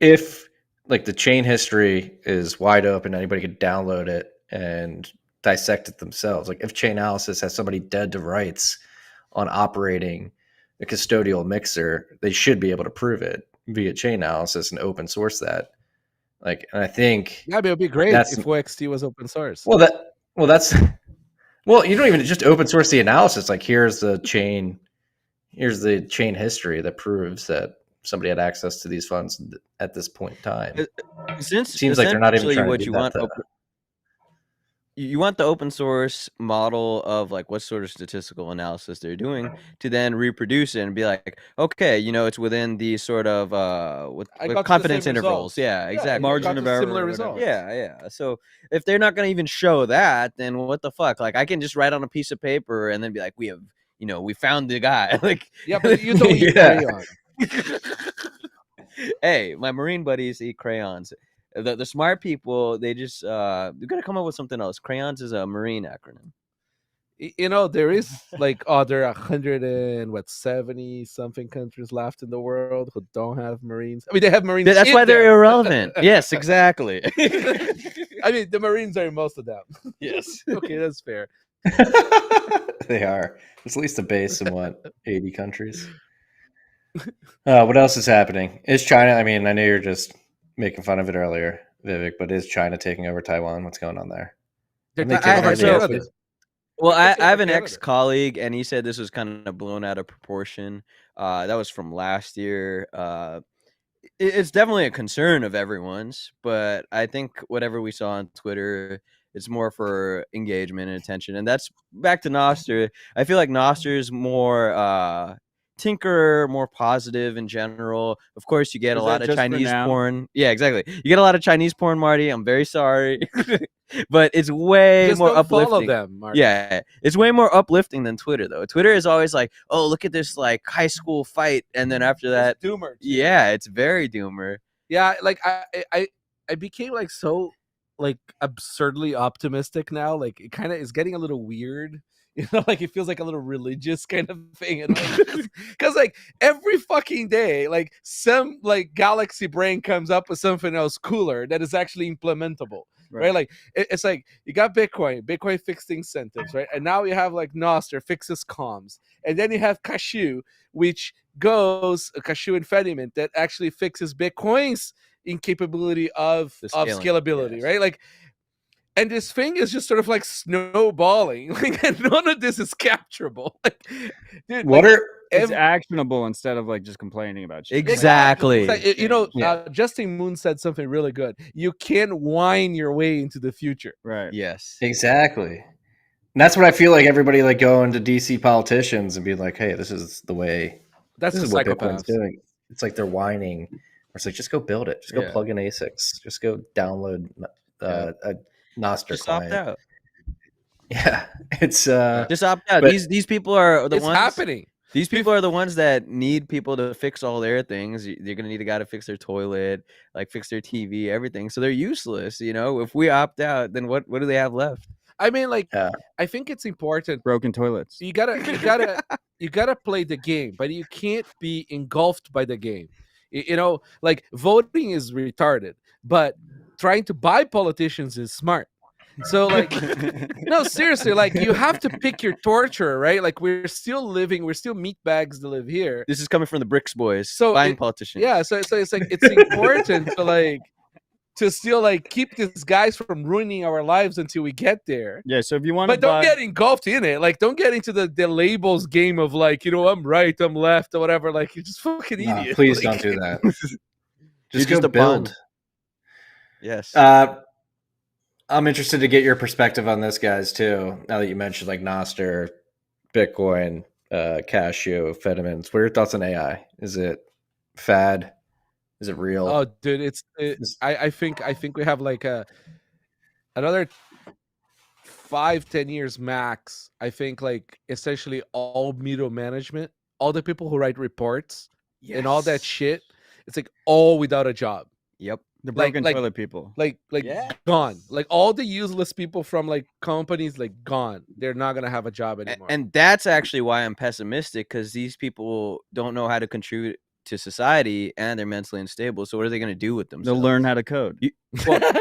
if like the chain history is wide open, anybody could download it and dissect it themselves. Like if Chainalysis has somebody dead to rights on operating a custodial mixer, they should be able to prove it via Chainalysis and open source that. Like, and I think Yeah, but it would be great That's- if OXT was open source. that's you don't even just open source the analysis. Like here's the chain history that proves that somebody had access to these funds at this point in time. Since Seems like they're not even essentially trying to what do you that, want though. you want the open source model of like what sort of statistical analysis they're doing to then reproduce it and be like, okay, you know, it's within these sort of with I got to the confidence same intervals. results. Yeah, exactly. Margin I got of to error similar or whatever. results. Yeah. So if they're not going to even show that, then what the fuck? Like I can just write on a piece of paper and then be like, we have, you know, we found the guy. Like, Yeah, but you don't eat Yeah. crayon. hey, my Marine buddies eat crayons. The smart people, they just they're gonna come up with something else. Crayons is a Marine acronym. You know, there is like there are 170 something countries left in the world who don't have Marines. I mean, they have Marines. That's in why they're there. irrelevant. Yes, exactly. I mean, the Marines are in most of them. Yes. Okay, that's fair. They are. It's at least a base in 80 countries. What else is happening? Is China? I mean, I know you're just making fun of it earlier, Vivek, but is China taking over Taiwan? What's going on there? They're They taking take over over so- Canada. Well, They're I taking have over an Canada. ex-colleague, and he said this was kind of blown out of proportion. That was from last year. It's definitely a concern of everyone's, but I think whatever we saw on Twitter, it's more for engagement and attention. And that's back to Nostr. I feel like Nostr is more tinker, more positive in general. Of course, you get Is a lot that of just for Chinese now? porn. Yeah, exactly. You get a lot of Chinese porn, Marty. I'm very sorry. But it's way Just more don't follow uplifting. them, Mark. Yeah, it's way more uplifting than Twitter, though. Twitter is always like, oh, look at this like high school fight, and then after that, It's doomer. too. yeah, it's very doomer. Yeah, like I became like so like absurdly optimistic now. Like it kind of is getting a little weird. You know, like it feels like a little religious kind of thing. And because like every fucking day, like some like galaxy brain comes up with something else cooler that is actually implementable. right? Like it's like you got Bitcoin fixed incentives, right? And now you have like Nostr fixes comms, and then you have Cashew, which goes Cashew Infediment that actually fixes Bitcoin's incapability of scalability, yes. right? Like, and this thing is just sort of like snowballing, like, and none of this is capturable. Like, dude, What like, are It's actionable instead of like just complaining about shit. Exactly. It's like, you know, Yeah. Justin Moon said something really good. You can't whine your way into the future. Right. Yes. exactly? And that's what I feel like everybody like going to DC politicians and be like, "Hey, this is the way. That's This the is what Bitcoin's psychopaths. doing." It's like they're whining. Or it's like, just go build it. Just go Yeah. plug in ASICs. Just go download a Nostr Just client. opt out. Yeah, it's Just opt out. but- These people are the It's ones happening. These people are the ones that need people to fix all their things. They're gonna need a guy to fix their toilet, like fix their TV, everything. So they're useless. You know, if we opt out, then what do they have left? I mean, like, Yeah. I think it's important. Broken toilets. You gotta play the game, but you can't be engulfed by the game. You know, like voting is retarded, but trying to buy politicians is smart. So like, no, seriously, like you have to pick your torture, right? Like we're still meat bags to live here. This is coming from the BRICS boys. So buying politicians. Yeah, so it's like it's important to still like keep these guys from ruining our lives until we get there. Yeah, so if you want But don't get engulfed in it. Like, don't get into the labels game of like, you know, I'm right, I'm left, or whatever. Like, you're just fucking idiot. Please Like, don't do that. You're Just go a build. pawn. Yes. I'm interested to get your perspective on this, guys, too. Now that you mentioned like Nostr, Bitcoin, Cashew, Fediments, what are your thoughts on AI? Is it fad? Is it real? Oh, dude, I think we have like another 5-10 years max. I think like essentially all middle management, all the people who write reports and all that shit, it's like all without a job. Yep. the broken toilet people. Like Yes. gone. Like all the useless people from like companies, like gone. They're not gonna have a job anymore. And that's actually why I'm pessimistic, because these people don't know how to contribute to society and they're mentally unstable. So what are they going to do with themselves? They'll learn how to code.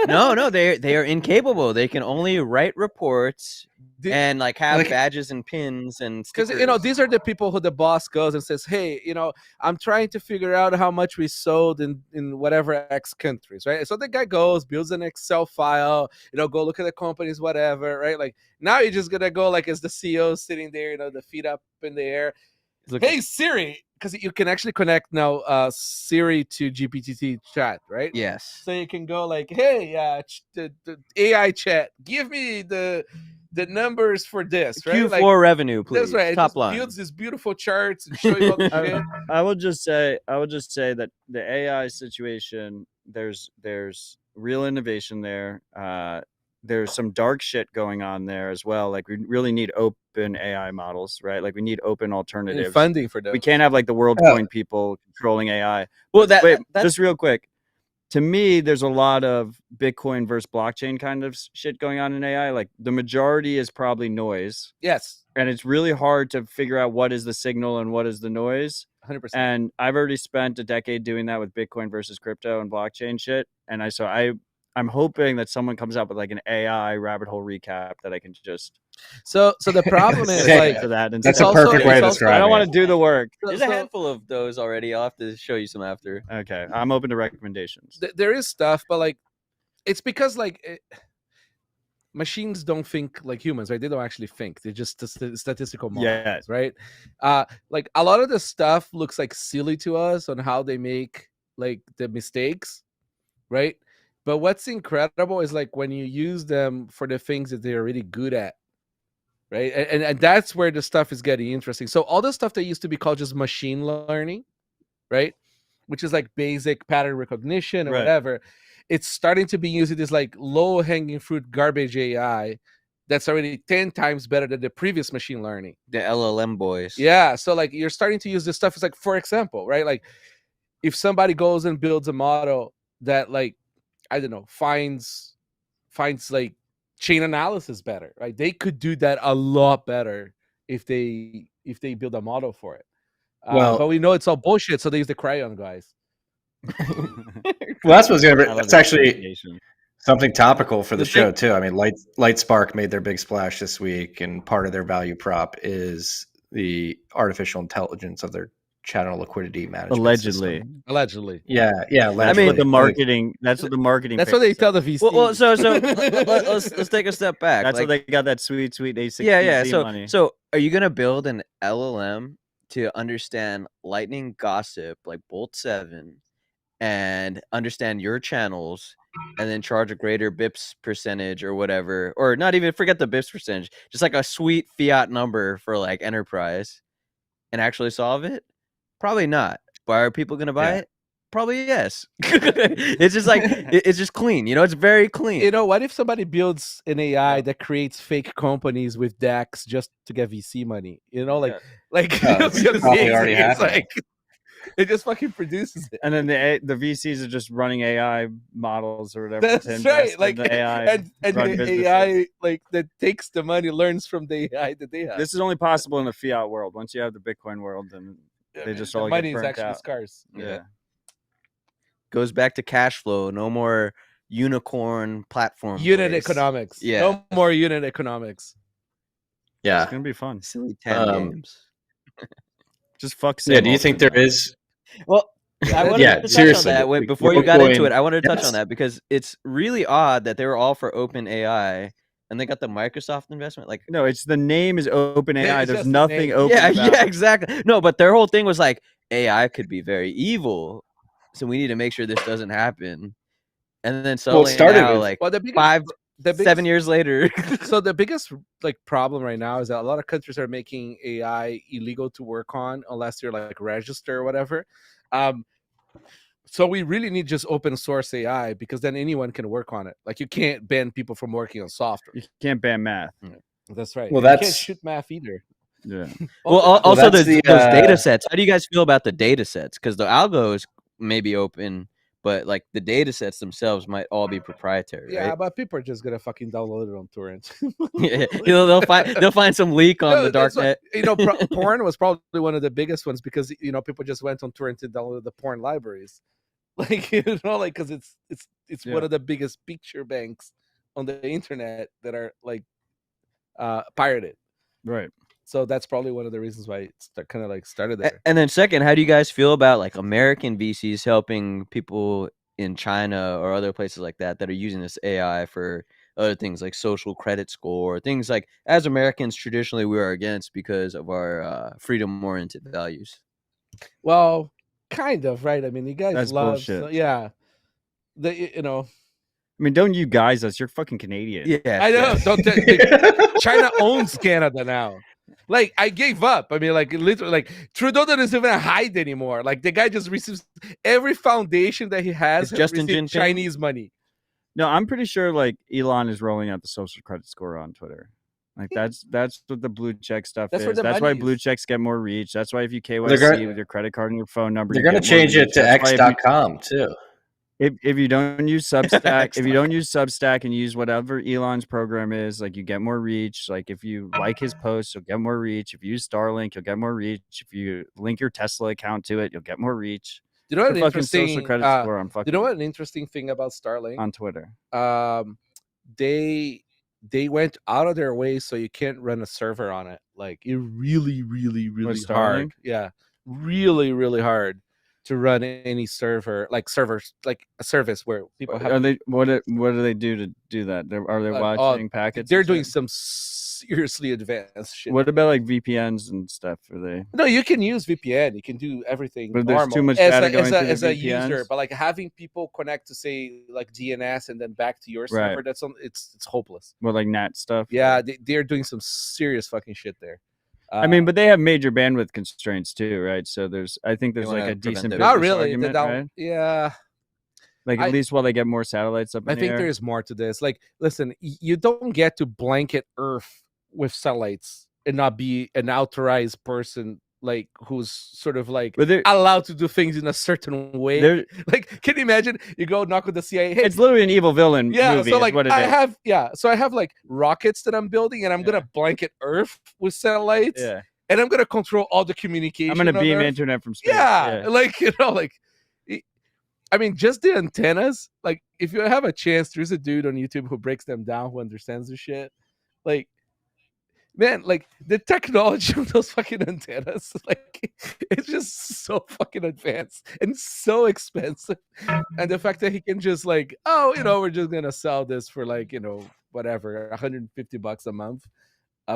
No, they are incapable. They can only write reports and like have badges and pins and because you know these are the people who the boss goes and says, hey, you know, I'm trying to figure out how much we sold in whatever X countries, right? So the guy goes, builds an Excel file, you know, go look at the companies, whatever, right? Like now you're just gonna go like as the CEO sitting there, you know, the feet up in the air. Hey Siri, because you can actually connect now Siri to GPT chat, right? Yes. So you can go like, hey, the AI chat, give me the numbers for this, right? Q4 like, revenue, please. That's right. Top it line. builds these beautiful charts and show you all the shit. I would just say that the AI situation, there's real innovation there. There's some dark shit going on there as well. Like we really need open AI models, right? Like we need open alternatives. Funding for them. We can't have like the WorldCoin people controlling AI. Well, that's just real quick. To me, there's a lot of Bitcoin versus blockchain kind of shit going on in AI. Like the majority is probably noise. Yes. And it's really hard to figure out what is the signal and what is the noise. 100%. And I've already spent a decade doing that with Bitcoin versus crypto and blockchain shit. And I'm hoping that someone comes up with like an AI rabbit hole recap that I can just. So the problem is like to that. That's a perfect way to describe it. I don't want to do the work. There's a handful of those already. I'll have to show you some after. Okay, I'm open to recommendations. There is stuff, but like, it's because like machines don't think like humans, right? They don't actually think. They're just statistical models, right? Like a lot of the stuff looks like silly to us on how they make like the mistakes, right? But what's incredible is like when you use them for the things that they're really good at, right? And that's where the stuff is getting interesting. So all the stuff that used to be called just machine learning, right? Which is like basic pattern recognition or whatever. It's starting to be used as like low-hanging fruit garbage AI that's already 10 times better than the previous machine learning. The LLM boys. Yeah. So like you're starting to use this stuff. It's like, for example, right? Like if somebody goes and builds a model that like, I don't know, finds like chain analysis better, right? They could do that a lot better if they build a model for it. Well, but we know it's all bullshit, so they use the crayon guys. Well, that's what's gonna. That's actually Something topical for the The show thing- too. I mean, Lightspark made their big splash this week, and part of their value prop is the artificial intelligence of their channel liquidity management Allegedly. system. Allegedly. Yeah, That's allegedly. what the marketing. That's what the marketing. That's what they tell the paper VC. Well, so let's take a step back. said. That's like, what they got that sweet A60 yeah. money. So are you gonna build an LLM to understand lightning gossip like Bolt 7 and understand your channels and then charge a greater bips percentage or whatever, or not even forget the bips percentage, just like a sweet fiat number for like enterprise and actually solve it? Probably not. But are people gonna buy it? Probably yes. It's just like it's just clean, you know. It's very clean. You know, what if somebody builds an AI that creates fake companies with DEX just to get VC money? You know, like it's it's probably already it's happening. like it just fucking produces it. And then the VCs are just running AI models or whatever. That's to invest right. in Like the AI and run the businesses. AI like that takes the money, learns from the AI that they have. This is only possible in the fiat world. Once you have the Bitcoin world, then they just the all money get is burnt actually out. scarce. Yeah. Goes back to cash flow. No more unicorn platform. Unit plays. economics. Yeah. No more unit economics. Yeah. It's gonna be fun. Silly 10 games. Just fuck. Yeah. Sam Do you think there Altman. is? Well, I wanted Yeah, to touch seriously, on that. the Before you got into Bitcoin- it, I wanted to touch Yes. on that because it's really odd that they were all for open AI and they got the Microsoft investment. Like, No, it's the name is OpenAI. It's There's just the nothing name. open. yeah, about yeah, it. exactly. No, but their whole thing was like AI could be very evil, so we need to make sure this doesn't happen. And then suddenly started now, with- like Well, the biggest, 7 years later, so the biggest like problem right now is that a lot of countries are making AI illegal to work on unless you're like registered or whatever. So we really need just open source AI because then anyone can work on it. Like you can't ban people from working on software. You can't ban math. That's right. Well, And you can't that's- shoot math either. Yeah. well, also that's those the, data sets. How do you guys feel about the data sets? Because the algos may be open, but like the data sets themselves might all be proprietary, Yeah, right? but people are just gonna fucking download it on torrent. Yeah, they'll find some leak on the that's darknet. what- you know, porn was probably one of the biggest ones because you know people just went on torrent and downloaded the porn libraries, like you know, like because it's Yeah. one of the biggest picture banks on the internet that are like pirated. Right. So that's probably one of the reasons why it's kind of like started there. And then second, how do you guys feel about like American VCs helping people in China or other places like that are using this AI for other things like social credit score, things like as Americans traditionally we are against because of our freedom-oriented values. Well, kind of, right? I mean, you guys That's love, bullshit. yeah. You know, I mean, don't you guys us? You're fucking Canadian. Yeah, I know. Don't China owns Canada now. Like I gave up. I mean, like literally, like Trudeau doesn't even hide anymore. Like the guy just receives every foundation that he has. Is Justin received Jinping? Chinese money. No, I'm pretty sure like Elon is rolling out the social credit score on Twitter. Like that's what the blue check stuff That's where is. the That's why money blue is. checks get more reach. That's why if you They're KYC gonna- with your credit card and your phone number, They're you going to get more change it reach. to That's why if you- X.com too. If you don't use Substack, if you don't use Substack and use whatever Elon's program is, like you get more reach. Like if you like his posts, you'll get more reach. If you use Starlink, you'll get more reach. If you link your Tesla account to it, you'll get more reach. You know what? The An fucking social interesting. credit score on fucking You know what? An interesting thing about Starlink. on Twitter. They went out of their way so you can't run a server on it. Like it really With hard. Starlink? Yeah, really hard to run any server, like servers, like a service where people have. Are they what do they do to do that? Are they watching packets? They're and doing shit? some seriously advanced shit. What about like VPNs and stuff? Are they? No, you can use VPN. You can do everything. But there's too normal much as data a, going as through a, the as a user. VPNs? But like having people connect to say like DNS and then back to your Right. server, it's hopeless. What like NAT stuff? Yeah, they're doing some serious fucking shit there. I mean, but they have major bandwidth constraints too, right? So I think there's wanna like a prevent decent the- not business really. argument, right? Yeah, Like at I- least while they get more satellites up in I the think air. there's more to this. Like, listen, you don't get to blanket Earth with satellites and not be an authorized person, like who's sort of like But allowed to do things in a certain way. there, Like, can you imagine? You go knock with the CIA. Hey, it's literally an evil villain yeah. movie. So is like, what it I is. have like rockets that I'm building, and I'm gonna blanket Earth with satellites, Yeah, and I'm gonna control all the communication. I'm gonna on beam Earth. internet from space. Yeah, like you know, like I mean, just the antennas. Like, if you have a chance, there's a dude on YouTube who breaks them down, who understands the shit. Like, man, like the technology of those fucking antennas, like it's just so fucking advanced and so expensive. And the fact that he can just like, oh, we're just gonna sell this for like, whatever, $150 a month.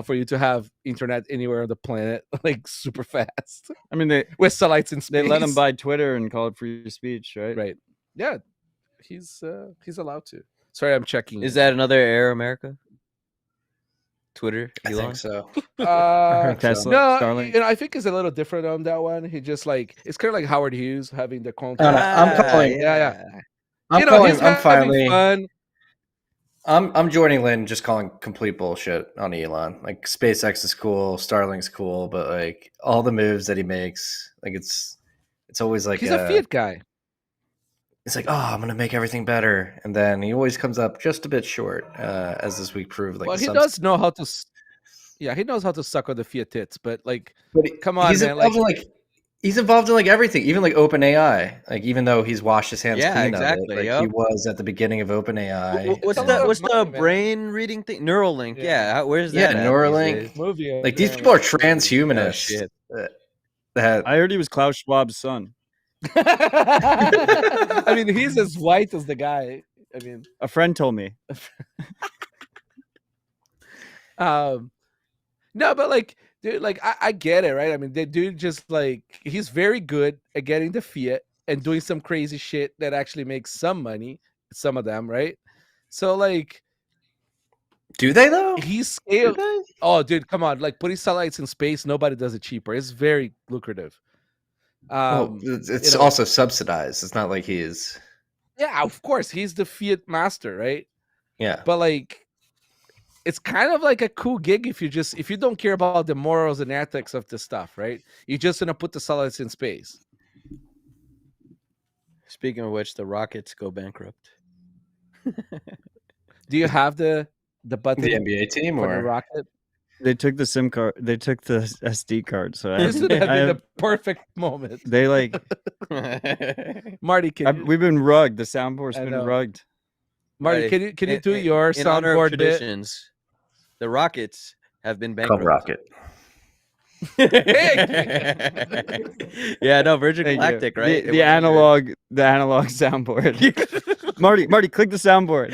For you to have internet anywhere on the planet, like super fast. I mean, with satellites in space. They let him buy Twitter and call it free speech, right? Right. Yeah, he's allowed to. Sorry, I'm checking. Is that another Air America? Twitter, Elon? I think so. Tesla, no, Starlink. I think it's a little different on that one. He just like it's kind of like Howard Hughes having the content. No, I'm calling. Yeah. I'm calling. He's I'm having finally. fun. I'm joining Lynn, just calling complete bullshit on Elon. Like SpaceX is cool, Starlink's cool, but like all the moves that he makes, like it's always like He's a fiat guy. It's like, oh, I'm gonna make everything better, and then he always comes up just a bit short, as this week proved. Like, Well, he does know how to. Yeah, he knows how to suck on the fiat tits, but like, come on, he's man. He's involved in like everything, even like OpenAI. Like, even though he's washed his hands clean exactly, of it, like he was at the beginning of OpenAI. What's the brain reading thing? Neuralink. Yeah, where's that? Yeah, Neuralink. Movie. Like these people are transhumanists. I heard he was Klaus Schwab's son. I mean, he's as white as the guy. I mean, a friend told me. No, but like, dude, like I get it, right? I mean, the dude just like he's very good at getting the fiat and doing some crazy shit that actually makes some money. Some of them, right? So like, do they though? He's scaled. Oh, dude, come on! Like putting satellites in space, nobody does it cheaper. It's very lucrative. It's also subsidized. It's not like he is. Yeah, of course, he's the fiat master, right? Yeah, but like, it's kind of like a cool gig if you don't care about the morals and ethics of the stuff, right? You're just gonna put the satellites in space. Speaking of which, the rockets go bankrupt. Do you have the button? The NBA team or the rocket? They took the SIM card. They took the SD card. So this would have been the perfect moment. They like Marty. We've been rugged. The soundboard's been rugged. Marty, can you do your soundboard traditions? The Rockets have been bankrupt. Club Rocket. Yeah, no, Virgin Galactic, right? The analog soundboard. Marty, click the soundboard.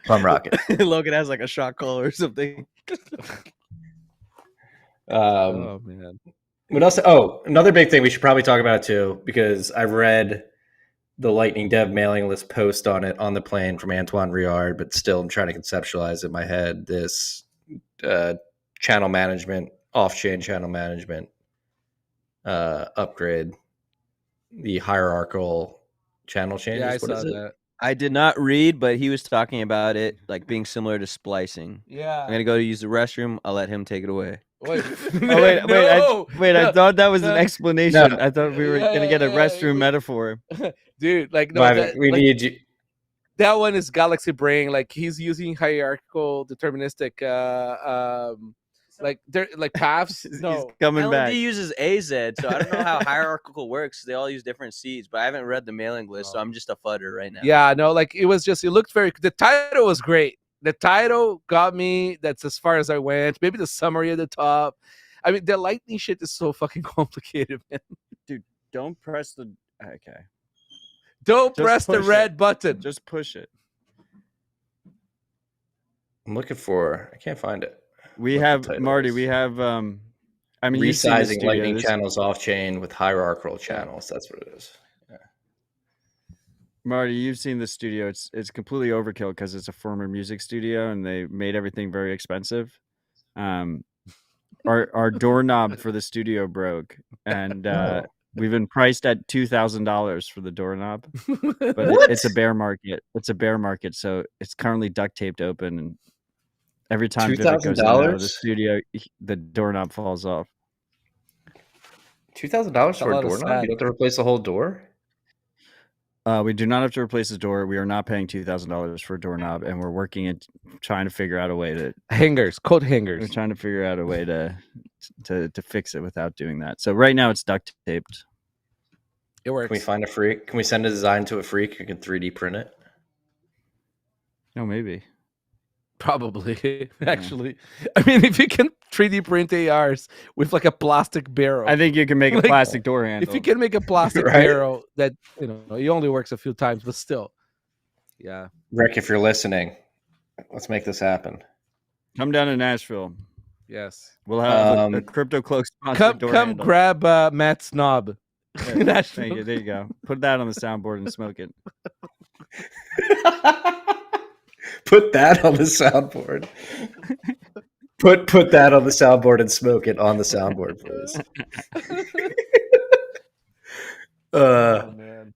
Plum Rocket. Logan has like a shot caller or something. Oh man. What else? Oh, another big thing we should probably talk about too, because I read the Lightning Dev mailing list post on it on the plane from Antoine Riard, but still I'm trying to conceptualize it in my head. This channel management, off-chain channel management upgrade, the hierarchical channel changes. Yeah, I what saw is it? that. I did not read, but he was talking about it like being similar to splicing. Yeah. I'm gonna go to use the restroom. I'll let him take it away. Wait, I thought that was an explanation. No. I thought we were gonna get a restroom metaphor. Dude, like need you. That one is Galaxy Brain. Like he's using hierarchical deterministic like they're like paths. No, He's coming back. LND uses AZ, so I don't know how hierarchical works. They all use different seeds, but I haven't read the mailing list, so I'm just a fudder right now. Yeah, no, like it looked very. The title was great. The title got me. That's as far as I went. Maybe the summary at the top. I mean, the lightning shit is so fucking complicated, man. Dude, don't press the. Okay. Don't press the red button. Just push it. I'm looking for. I can't find it. We have Marty. We have. I mean, resizing Lightning channels off chain with hierarchical channels. That's what it is. Yeah. Marty, you've seen the studio. It's completely overkill because it's a former music studio and they made everything very expensive. Our doorknob for the studio broke, and we've been priced at $2,000 for the doorknob. But it's a bear market. It's a bear market, so it's currently duct taped open, and every time Vivec goes in and out of the studio, the doorknob falls off. $2,000 for a doorknob? You have to replace the whole door? We do not have to replace the door. We are not paying $2,000 for a doorknob, and we're working at trying to figure out a way to coat hangers. We're trying to figure out a way to fix it without doing that. So right now it's duct taped. It works. Can we find a freak? Can we send a design to a freak who can 3D print it? No, maybe. Probably, actually. I mean, if you can 3D print ARs with like a plastic barrel, I think you can make a Like, plastic door handle. if you can make a plastic Right? barrel that it only works a few times, but still, yeah. Rick, if you're listening, let's make this happen. Come down to Nashville. Yes. We'll have a crypto cloak sponsored door Come handle. grab Matt's knob. Yeah, thank you. There you go. Put that on the soundboard and smoke it. Put that on the soundboard. Put that on the soundboard and smoke it on the soundboard, please. Oh man.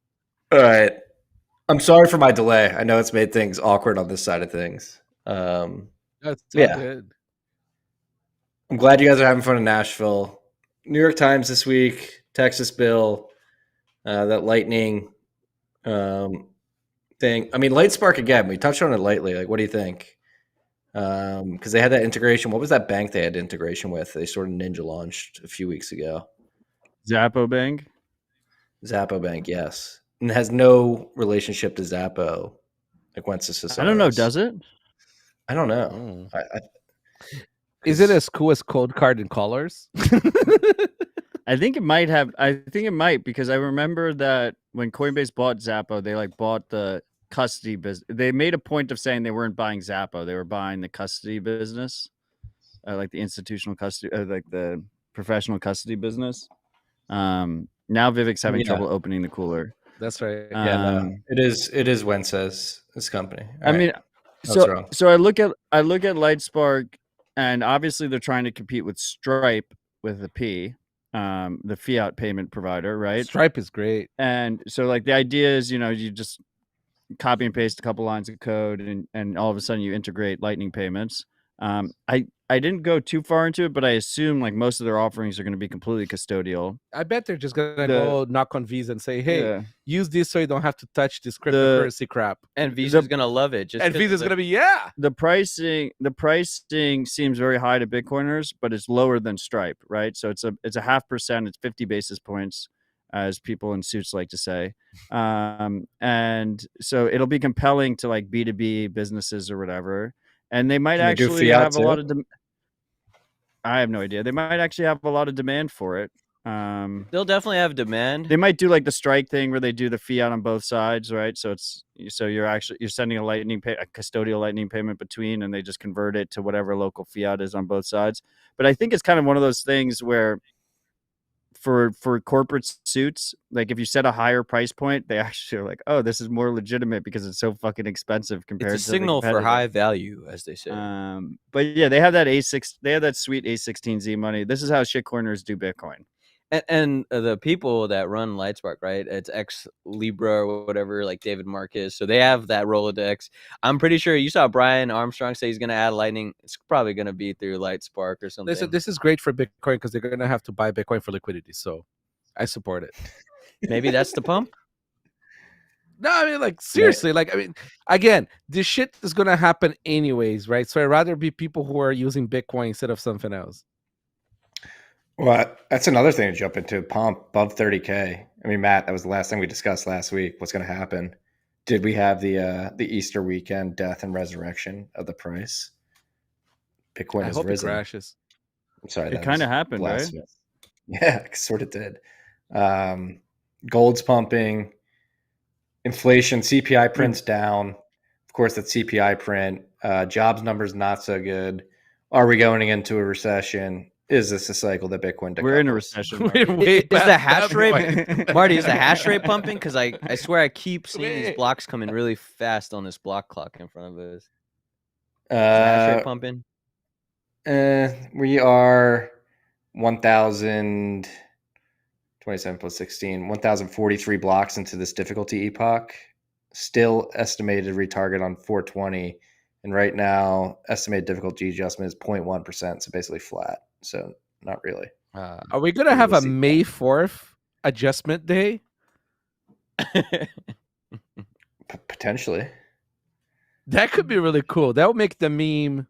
All right. I'm sorry for my delay. I know it's made things awkward on this side of things. That's so Yeah. good. I'm glad you guys are having fun in Nashville. New York Times this week, Texas bill, that lightning thing. I mean, Lightspark again. We touched on it lightly. Like, what do you think? Because they had that integration. What was that bank they had integration with? They sort of ninja launched a few weeks ago. Xapo Bank. Xapo Bank, yes, and it has no relationship to Xapo. Like, once this I don't know. Does it? I don't know. Is it as cool as Code Card and Colors? I think it might have. I think it might because I remember that when Coinbase bought Xapo, they like bought the custody business. They made a point of saying they weren't buying Xapo; they were buying the custody business, like the institutional custody, like the professional custody business. Now Vivec's having trouble opening the cooler. That's right. Yeah, no, it is Wences, this company. All I right. mean, wrong. so I look at Lightspark, and obviously they're trying to compete with Stripe with a P, the fiat payment provider, right? Stripe is great. And so like the idea is, you just copy and paste a couple lines of code and all of a sudden you integrate Lightning payments. I didn't go too far into it, but I assume like most of their offerings are going to be completely custodial. I bet they're just gonna go knock on Visa and say, "Hey, use this so you don't have to touch this cryptocurrency crap." And Visa's gonna love it. And Visa's gonna be The pricing seems very high to Bitcoiners, but it's lower than Stripe, right? So it's a 0.5%. It's 50 basis points, as people in suits like to say. And so it'll be compelling to like B2B businesses or whatever. And they might actually have a lot of I have no idea. They might actually have a lot of demand for it. They'll definitely have demand. They might do like the Strike thing where they do the fiat on both sides, right? So you're sending a custodial Lightning payment between, and they just convert it to whatever local fiat is on both sides. But I think it's kind of one of those things where for corporate suits, like if you set a higher price point, they actually are like, oh, this is more legitimate because it's so fucking expensive compared to It's a signal for high value, as they say. But yeah, they have that they have that sweet A16Z money. This is how shitcoiners do Bitcoin. And the people that run Lightspark, right? It's ex Libra or whatever, like David Marcus. So they have that Rolodex. I'm pretty sure you saw Brian Armstrong say he's going to add Lightning. It's probably going to be through Lightspark or something. They said this is great for Bitcoin because they're going to have to buy Bitcoin for liquidity. So I support it. Maybe that's the pump. No, I mean, like, seriously, like, I mean, again, this shit is going to happen anyways, right? So I'd rather be people who are using Bitcoin instead of something else. Well, that's another thing to jump into. Pump above 30K. I mean, Matt, that was the last thing we discussed last week. What's going to happen? Did we have the Easter weekend death and resurrection of the price? Bitcoin has risen. It crashes. I'm sorry. It kind of happened, right? Yeah, it sort of did. Gold's pumping. Inflation, CPI print's down. Of course, that CPI print. Jobs numbers not so good. Are we going into a recession? Is this a cycle that Bitcoin decouples? We're in a recession. Is the hash rate, Marty, is the hash rate pumping? Because I swear I keep seeing these blocks coming really fast on this block clock in front of us. Is the hash rate pumping? We are 1,027 plus 16, 1,043 blocks into this difficulty epoch. Still estimated retarget on 420. And right now, estimated difficulty adjustment is 0.1%, so basically flat. So not really. Are we going to have a May 4th adjustment day? Potentially. That could be really cool. That would make the meme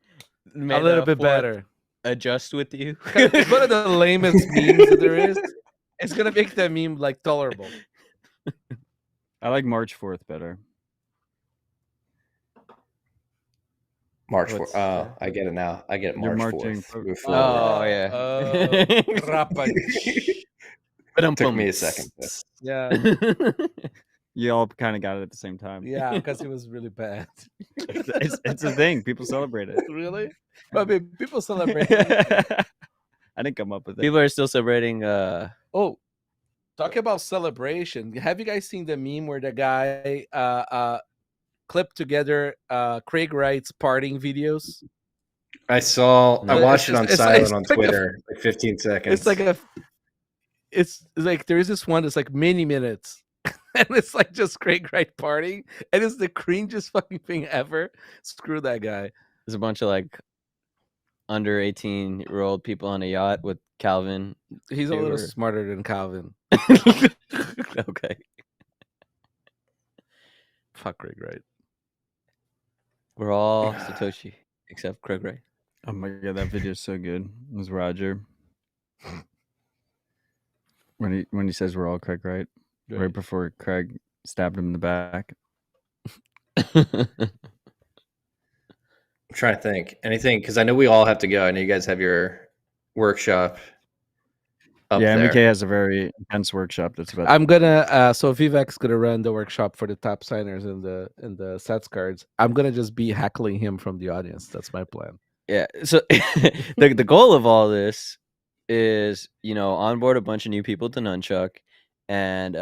a little bit better. Adjust with you. It's one of the lamest memes that there is. It's going to make the meme like tolerable. I like March 4th better. March What's 4th. Oh, that? I get it now. I get You're March marching 4th. for- Move forward. Oh, yeah. Took me a second. Yeah, You all kind of got it at the same time. yeah, because it was really bad. It's a thing. People celebrate it. Really? But I mean, people celebrate. I didn't come up with it. People are still celebrating. Oh, talking about celebration. Have you guys seen the meme where the guy clipped together Craig Wright's parting videos? I watched it on It's silent on like a- Twitter, like 15 seconds. It's like it's like there is this one that's like many minutes, and it's like just Craig Wright partying, and it's the cringiest fucking thing ever. Screw that guy. There's a bunch of like under 18-year-old people on a yacht with Calvin. He's a They little were- smarter than Calvin. Okay. Fuck Craig Wright. We're all Satoshi except Craig Wright. Oh my god, that video is so good. It was Roger when he says we're all Craig, right before Craig stabbed him in the back. I'm trying to think. Anything, because I know we all have to go. I know you guys have your workshop up Yeah, there. MK has a very intense workshop that's about. I'm gonna so Vivec's gonna run the workshop for the top signers and the sets cards. I'm gonna just be heckling him from the audience. That's my plan. Yeah. So the goal of all this is, onboard a bunch of new people to Nunchuck and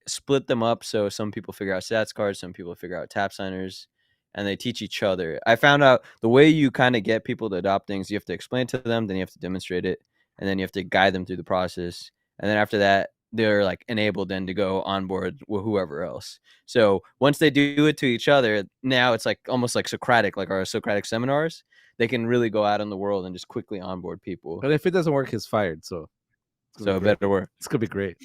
split them up so some people figure out stats cards, some people figure out tap signers, and they teach each other. I found out the way you kind of get people to adopt things, you have to explain to them, then you have to demonstrate it, and then you have to guide them through the process. And then after that, they're like enabled then to go on board with whoever else. So once they do it to each other, now it's like almost like Socratic, like our Socratic seminars. They can really go out in the world and just quickly onboard people. But if it doesn't work, he's fired. So it better work. It's gonna be great.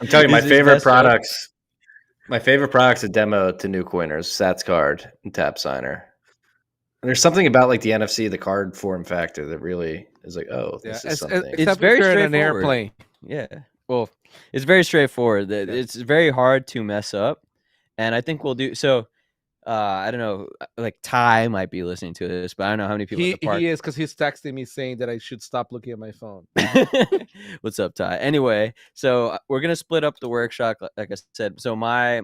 I'm telling you, my Is his favorite best joke? products. My favorite product's a demo to new coiners, Sats card and tap signer. And there's something about like the NFC, the card form factor that really is like, oh, this is something. Except very if you're in an straightforward. airplane. Yeah. Well, it's very straightforward. It's very hard to mess up. And I think we'll do so. I don't know, like Ty might be listening to this, but I don't know how many people at the park. He is, because he's texting me saying that I should stop looking at my phone. What's up, Ty? Anyway, so we're gonna split up the workshop, like I said. So my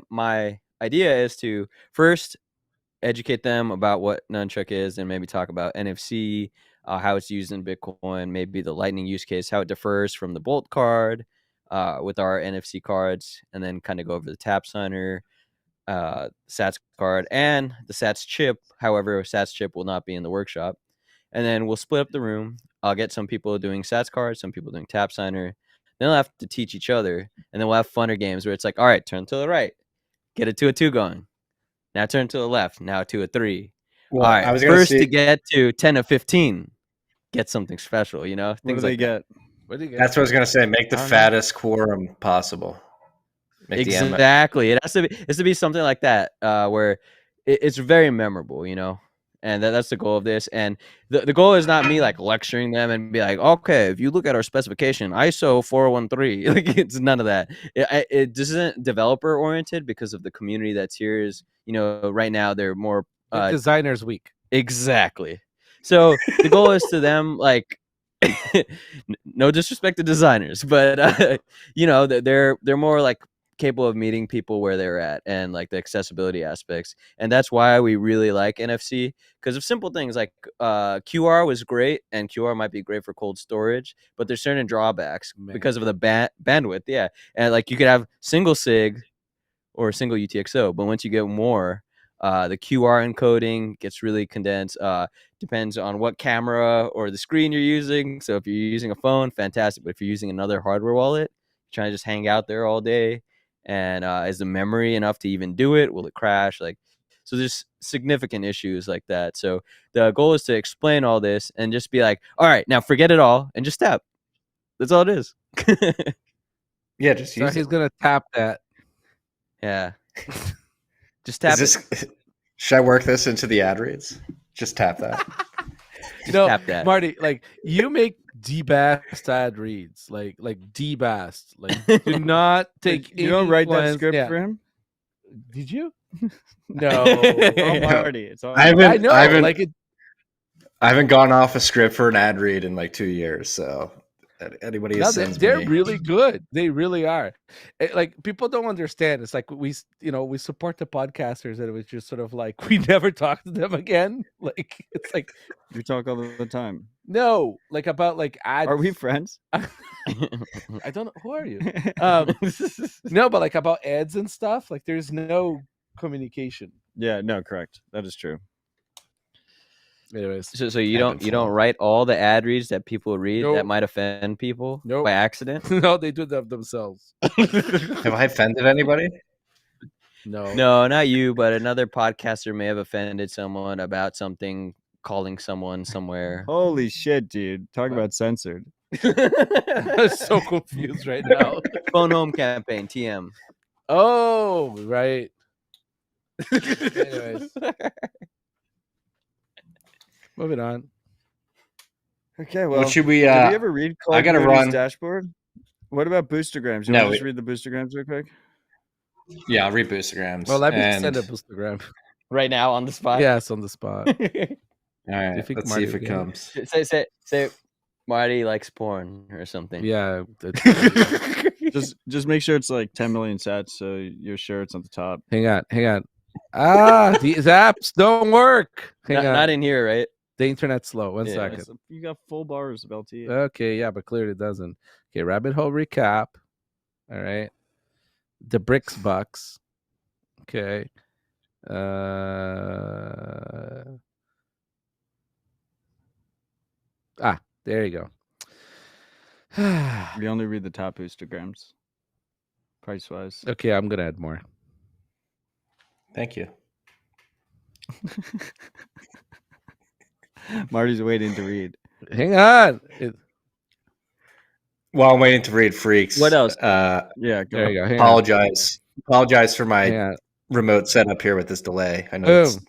idea is to first educate them about what Nunchuck is, and maybe talk about NFC, how it's used in Bitcoin, maybe the Lightning use case, how it differs from the Bolt card with our NFC cards, and then kind of go over the tap signer, Sats card, and the Sats chip. However, Sats chip will not be in the workshop. And then we'll split up the room. I'll get some people doing Sats cards, some people doing tap signer. Then they'll have to teach each other, and then we'll have funner games where it's like, all right, turn to the right, get it to a 2 going. Now turn to the left, now to a 3. Well, all right, I was gonna first say- to get to 10 of 15, get something special, What things do they like get? What do you get? That's what I was gonna say. Make the I don't know. fattest quorum possible. Make the M- Exactly. It has to be something like that, where it's very memorable, and that's the goal of this. And the goal is not me like lecturing them and be like, okay, if you look at our specification, ISO 4013, like it's none of that. It isn't developer oriented because of the community that's here. Is right now they're more Designers Week. exactly. So the goal is to them like. No disrespect to designers, but they're more like capable of meeting people where they're at and like the accessibility aspects. And that's why we really like NFC, because of simple things like QR was great, and QR might be great for cold storage, but there's certain drawbacks because of the bandwidth. Yeah. And like you could have single sig or single UTXO, but once you get more, the QR encoding gets really condensed. Depends on what camera or the screen you're using. So if you're using a phone, fantastic. But if you're using another hardware wallet, trying to just hang out there all day, and is the memory enough to even do it? Will it crash? So there's significant issues like that. So the goal is to explain all this and just be like, all right, now forget it all and just tap. That's all it is. Yeah, just So use he's it. gonna tap that. Yeah. Just tap it. Should I work this into the ad reads? Just tap that. Just tap that. Marty, like you make the best ad reads, like the best. Like, do not take. You don't write that influence- script yeah. for him? Did you? No. Oh, Marty. It's all I haven't. I know. I haven't, Like it. I haven't gone off a script for an ad read in like 2 years. So anybody who No, sends they're me, really good. They really are. Like people don't understand. It's like we support the podcasters, and it was just sort of like we never talk to them again. Like it's like You talk all the time. no, like about like ads. Are we friends? I don't know. Who are you? No, but like about ads and stuff. Like there's no communication. Yeah, no, correct. That is true. Anyways, So you don't write all the ad reads that people read Nope. that might offend people Nope. by accident? no, they do that themselves. have I offended anybody? No, No, not you, but another podcaster may have offended someone about something, calling someone somewhere. Holy shit, dude. Talk about censored. I'm so confused right now. Phone home campaign, TM. Oh, right. Anyways, moving on. Okay, well, What should we? did we ever read Call I of gotta Duty's run. dashboard? What about Boostagrams? You No, want to just we- read the Boostagrams real quick? Yeah, I'll read Boostagrams. Well, let me and, send a Boostagram. Right now on the spot. Yes, on the spot. All Do right, you think let's Marty see if it would get it? comes. Say Marty likes porn or something. Yeah. Just make sure it's like 10 million sats, so you're sure it's on the top. Hang on. These apps don't work. Hang on. Not in here, right? The internet's slow. One Yeah. second. You got full bars of LTE. Okay, yeah, but clearly it doesn't. Okay, rabbit hole recap. All right. The BRICS bucks. Okay. There you go. We only read the top Boostagrams, price wise. Okay, I'm gonna add more. Thank you. Marty's waiting to read. Hang on. While I'm waiting to read Freaks. What else? Yeah, go. There you go. Hang on. Apologize for my Hang on. remote setup here with this delay. I know it's Boom.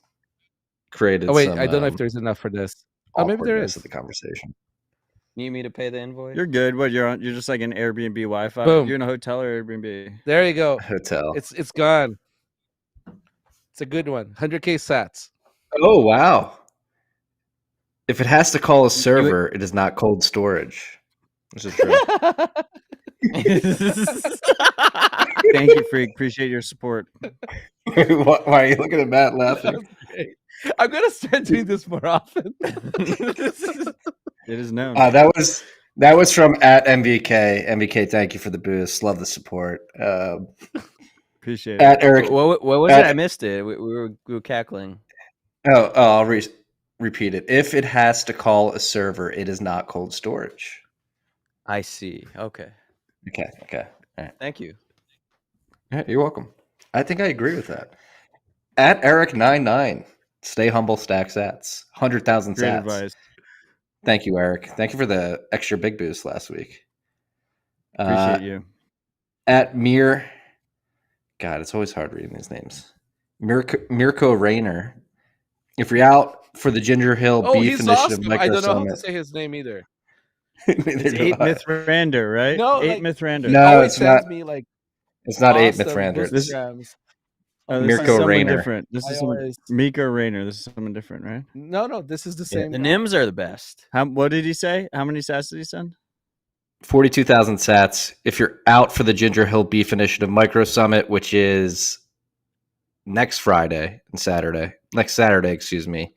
created. Oh wait, some, I don't know if there's enough for this. Oh, maybe there awkwardness is. of the conversation. Need me to pay the invoice? You're good. What you're just like an Airbnb Wi-Fi. Boom. You're in a hotel or Airbnb. There you go. Hotel. It's gone. It's a good one. 100K sats. Oh wow! If it has to call a server, it is not cold storage. This is true. Thank you, Freak. Appreciate your support. Why are you looking at Matt laughing? I'm gonna start doing this more often. It is known. That was from at MVK. MVK, thank you for the boost. Love the support. Appreciate it. At Eric. What was it? I missed it. We were cackling. I'll repeat it. If it has to call a server, it is not cold storage. I see. Okay. Okay. All right. Thank you. Yeah, you're welcome. I think I agree with that. At Eric99, stay humble, stack sats. 100,000 Great sats. advice. Thank you, Eric. Thank you for the extra big boost last week. Appreciate you. At Mir, God, it's always hard reading these names. Mirko Rayner, if you're out for the Ginger Hill Oh, Beef he's Initiative awesome. Micro I don't know how Summit, to say his name either. It's 8 Mithrander, right? No, 8 like- Mithrander. No, Always it's sends not. me like It's not 8 awesome Mithrander. This Boostagrams. Oh, this Mirko is someone Rayner. different. This I is someone, always- Miko Rayner. This is someone different, right? No, this is the same. The guy. NIMS are the best. What did he say? How many sats did he send? 42,000 sats. If you're out for the Ginger Hill Beef Initiative Micro Summit, which is next Saturday, excuse me,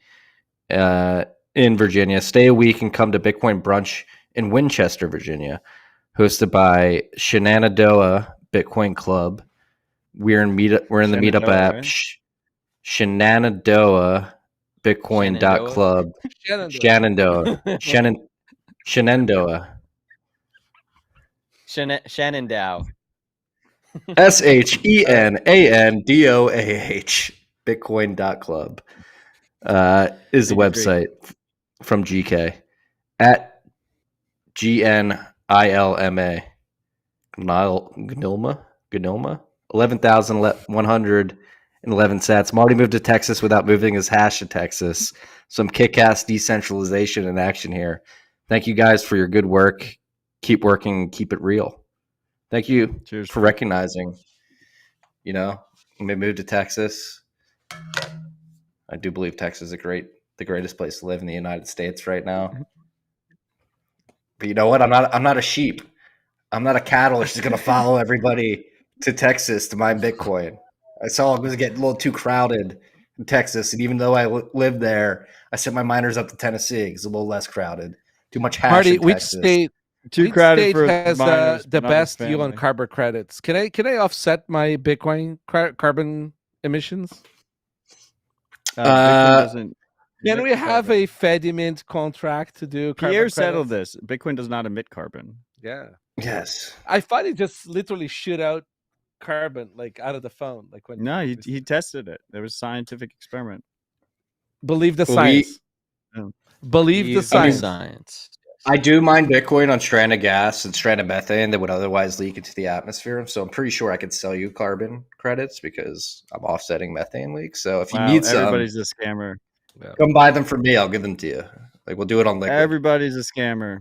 in Virginia, stay a week and come to Bitcoin Brunch in Winchester, Virginia, hosted by Shenandoah Bitcoin Club. We're in the meetup Shenandoah, app, right? Shenandoah Bitcoin.club. Shenandoah. Shenandoah. SHENANDOAH Bitcoin.club is the Great. website from GK at GNILMA Gnilma 11,111 sats. Marty moved to Texas without moving his hash to Texas. Some kick-ass decentralization in action here. Thank you guys for your good work. Keep working, keep it real. Thank you Cheers. for recognizing, you know, when we moved to Texas. I do believe Texas is the greatest place to live in the United States right now. But you know what? I'm not a sheep. I'm not a cattle that's just gonna follow everybody to Texas to mine Bitcoin. I saw it was getting a little too crowded in Texas, and even though I lived there, I sent my miners up to Tennessee. It's a little less crowded. Too much hash Marty, in which Texas. state? Too Which crowded state for has miners, the not his best Elon family. carbon credits? Can I offset my Bitcoin carbon emissions? Bitcoin doesn't. Can emit we have carbon. a Fedimint contract to do carbon Pierre settled credits? this. Bitcoin does not emit carbon. Yeah. Yes. I thought it just literally shoot out carbon like out of the phone. Like when No, he tested it. There was a scientific experiment. believe the Well, we- science. Believe the science. Science. I do mine Bitcoin on stranded gas and stranded methane that would otherwise leak into the atmosphere. So I'm pretty sure I could sell you carbon credits because I'm offsetting methane leaks. So if you need some, everybody's a scammer. come buy them from me. I'll give them to you. Like we'll do it on liquid. Everybody's a scammer.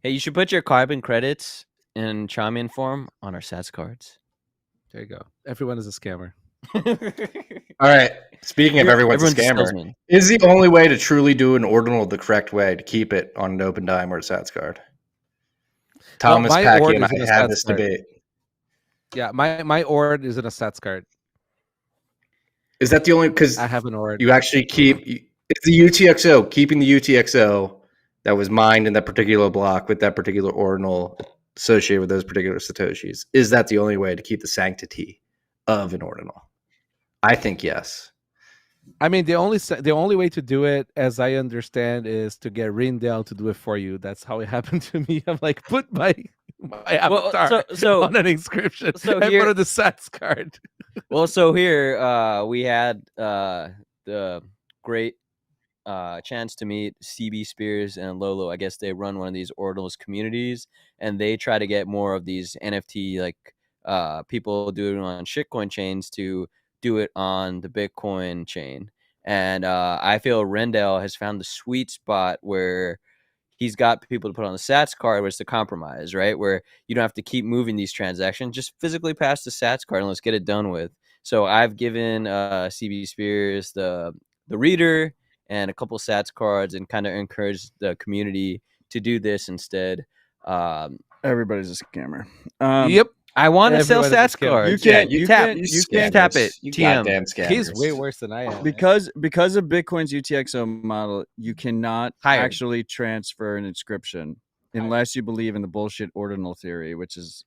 Hey, you should put your carbon credits in Chaumian form on our Sats cards. There you go. Everyone is a scammer. All right. Speaking of everyone's a scammer, salesman. is the only way to truly do an ordinal the correct way to keep it on an open dime or a Sats card? Thomas my Packy ord and I is in a had Sats this card. debate. Yeah, my ord is in a Sats card. Is that the only? Because I have an ord. you actually keep it's the UTXO, keeping the UTXO that was mined in that particular block with that particular ordinal associated with those particular satoshis. Is that the only way to keep the sanctity of an ordinal? I think yes. I mean, the only way to do it, as I understand, is to get Rindell to do it for you. That's how it happened to me. I'm like, put my avatar so on an inscription so and here- put on the Sats card. Well, so here we had the great chance to meet CB Spears and Lolo. I guess they run one of these ordinals communities, and they try to get more of these NFT like people doing on shitcoin chains to do it on the Bitcoin chain. And I feel Rendell has found the sweet spot where he's got people to put on the Sats card, which is the compromise, right? Where you don't have to keep moving these transactions, just physically pass the Sats card and let's get it done with. So I've given CB Spears the reader and a couple of Sats cards and kind of encouraged the community to do this instead. Everybody's a scammer. Yep. I want to sell Everyone is a Sats scammer. cards. You can't- you tap. you scammers. tap it. You TM. goddamn scammers. He's way worse than I am. because of Bitcoin's UTXO model, you cannot Hired. actually transfer an inscription unless you believe in the bullshit ordinal theory, which is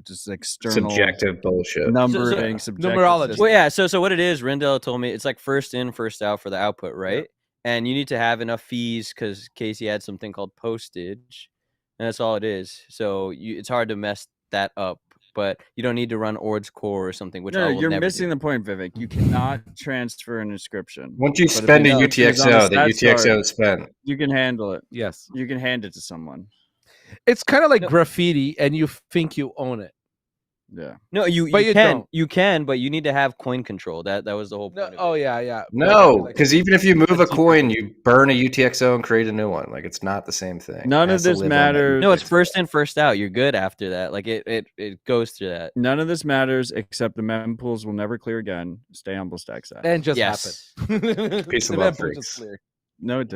just external Subjective bullshit. numbering, subjective Numerology. system. Well, yeah. So what it is, Rendell told me it's like first in, first out for the output, right? And you need to have enough fees because Casey had something called postage, and that's all it is. So it's hard to mess that up, but you don't need to run Ord's core or something. Which I No, will you're never missing do. the point, Vivec. You cannot transfer an inscription. Once you But if spend a know- if it's on UTXO, the Sats UTXO card, is spent. you can handle it. Yes. You can hand it to someone. It's kind of like No. graffiti, and you think you own it. Yeah. No, you But you can, don't. you can, but you need to have coin control. That was the whole No, point. of oh it. yeah. No, Like- because even if you move a cheaper coin, thing. you burn a UTXO and create a new one. Like it's not the same thing. None It of has to this live on that matters. No, it's UTXO. first in, first out. You're good after that. Like it goes through that. None of this matters except the mempools will never clear again. Stay on Boostagrams. and just Yes. happened. Peace The and love, mempool just freaks. cleared. No, it didn't.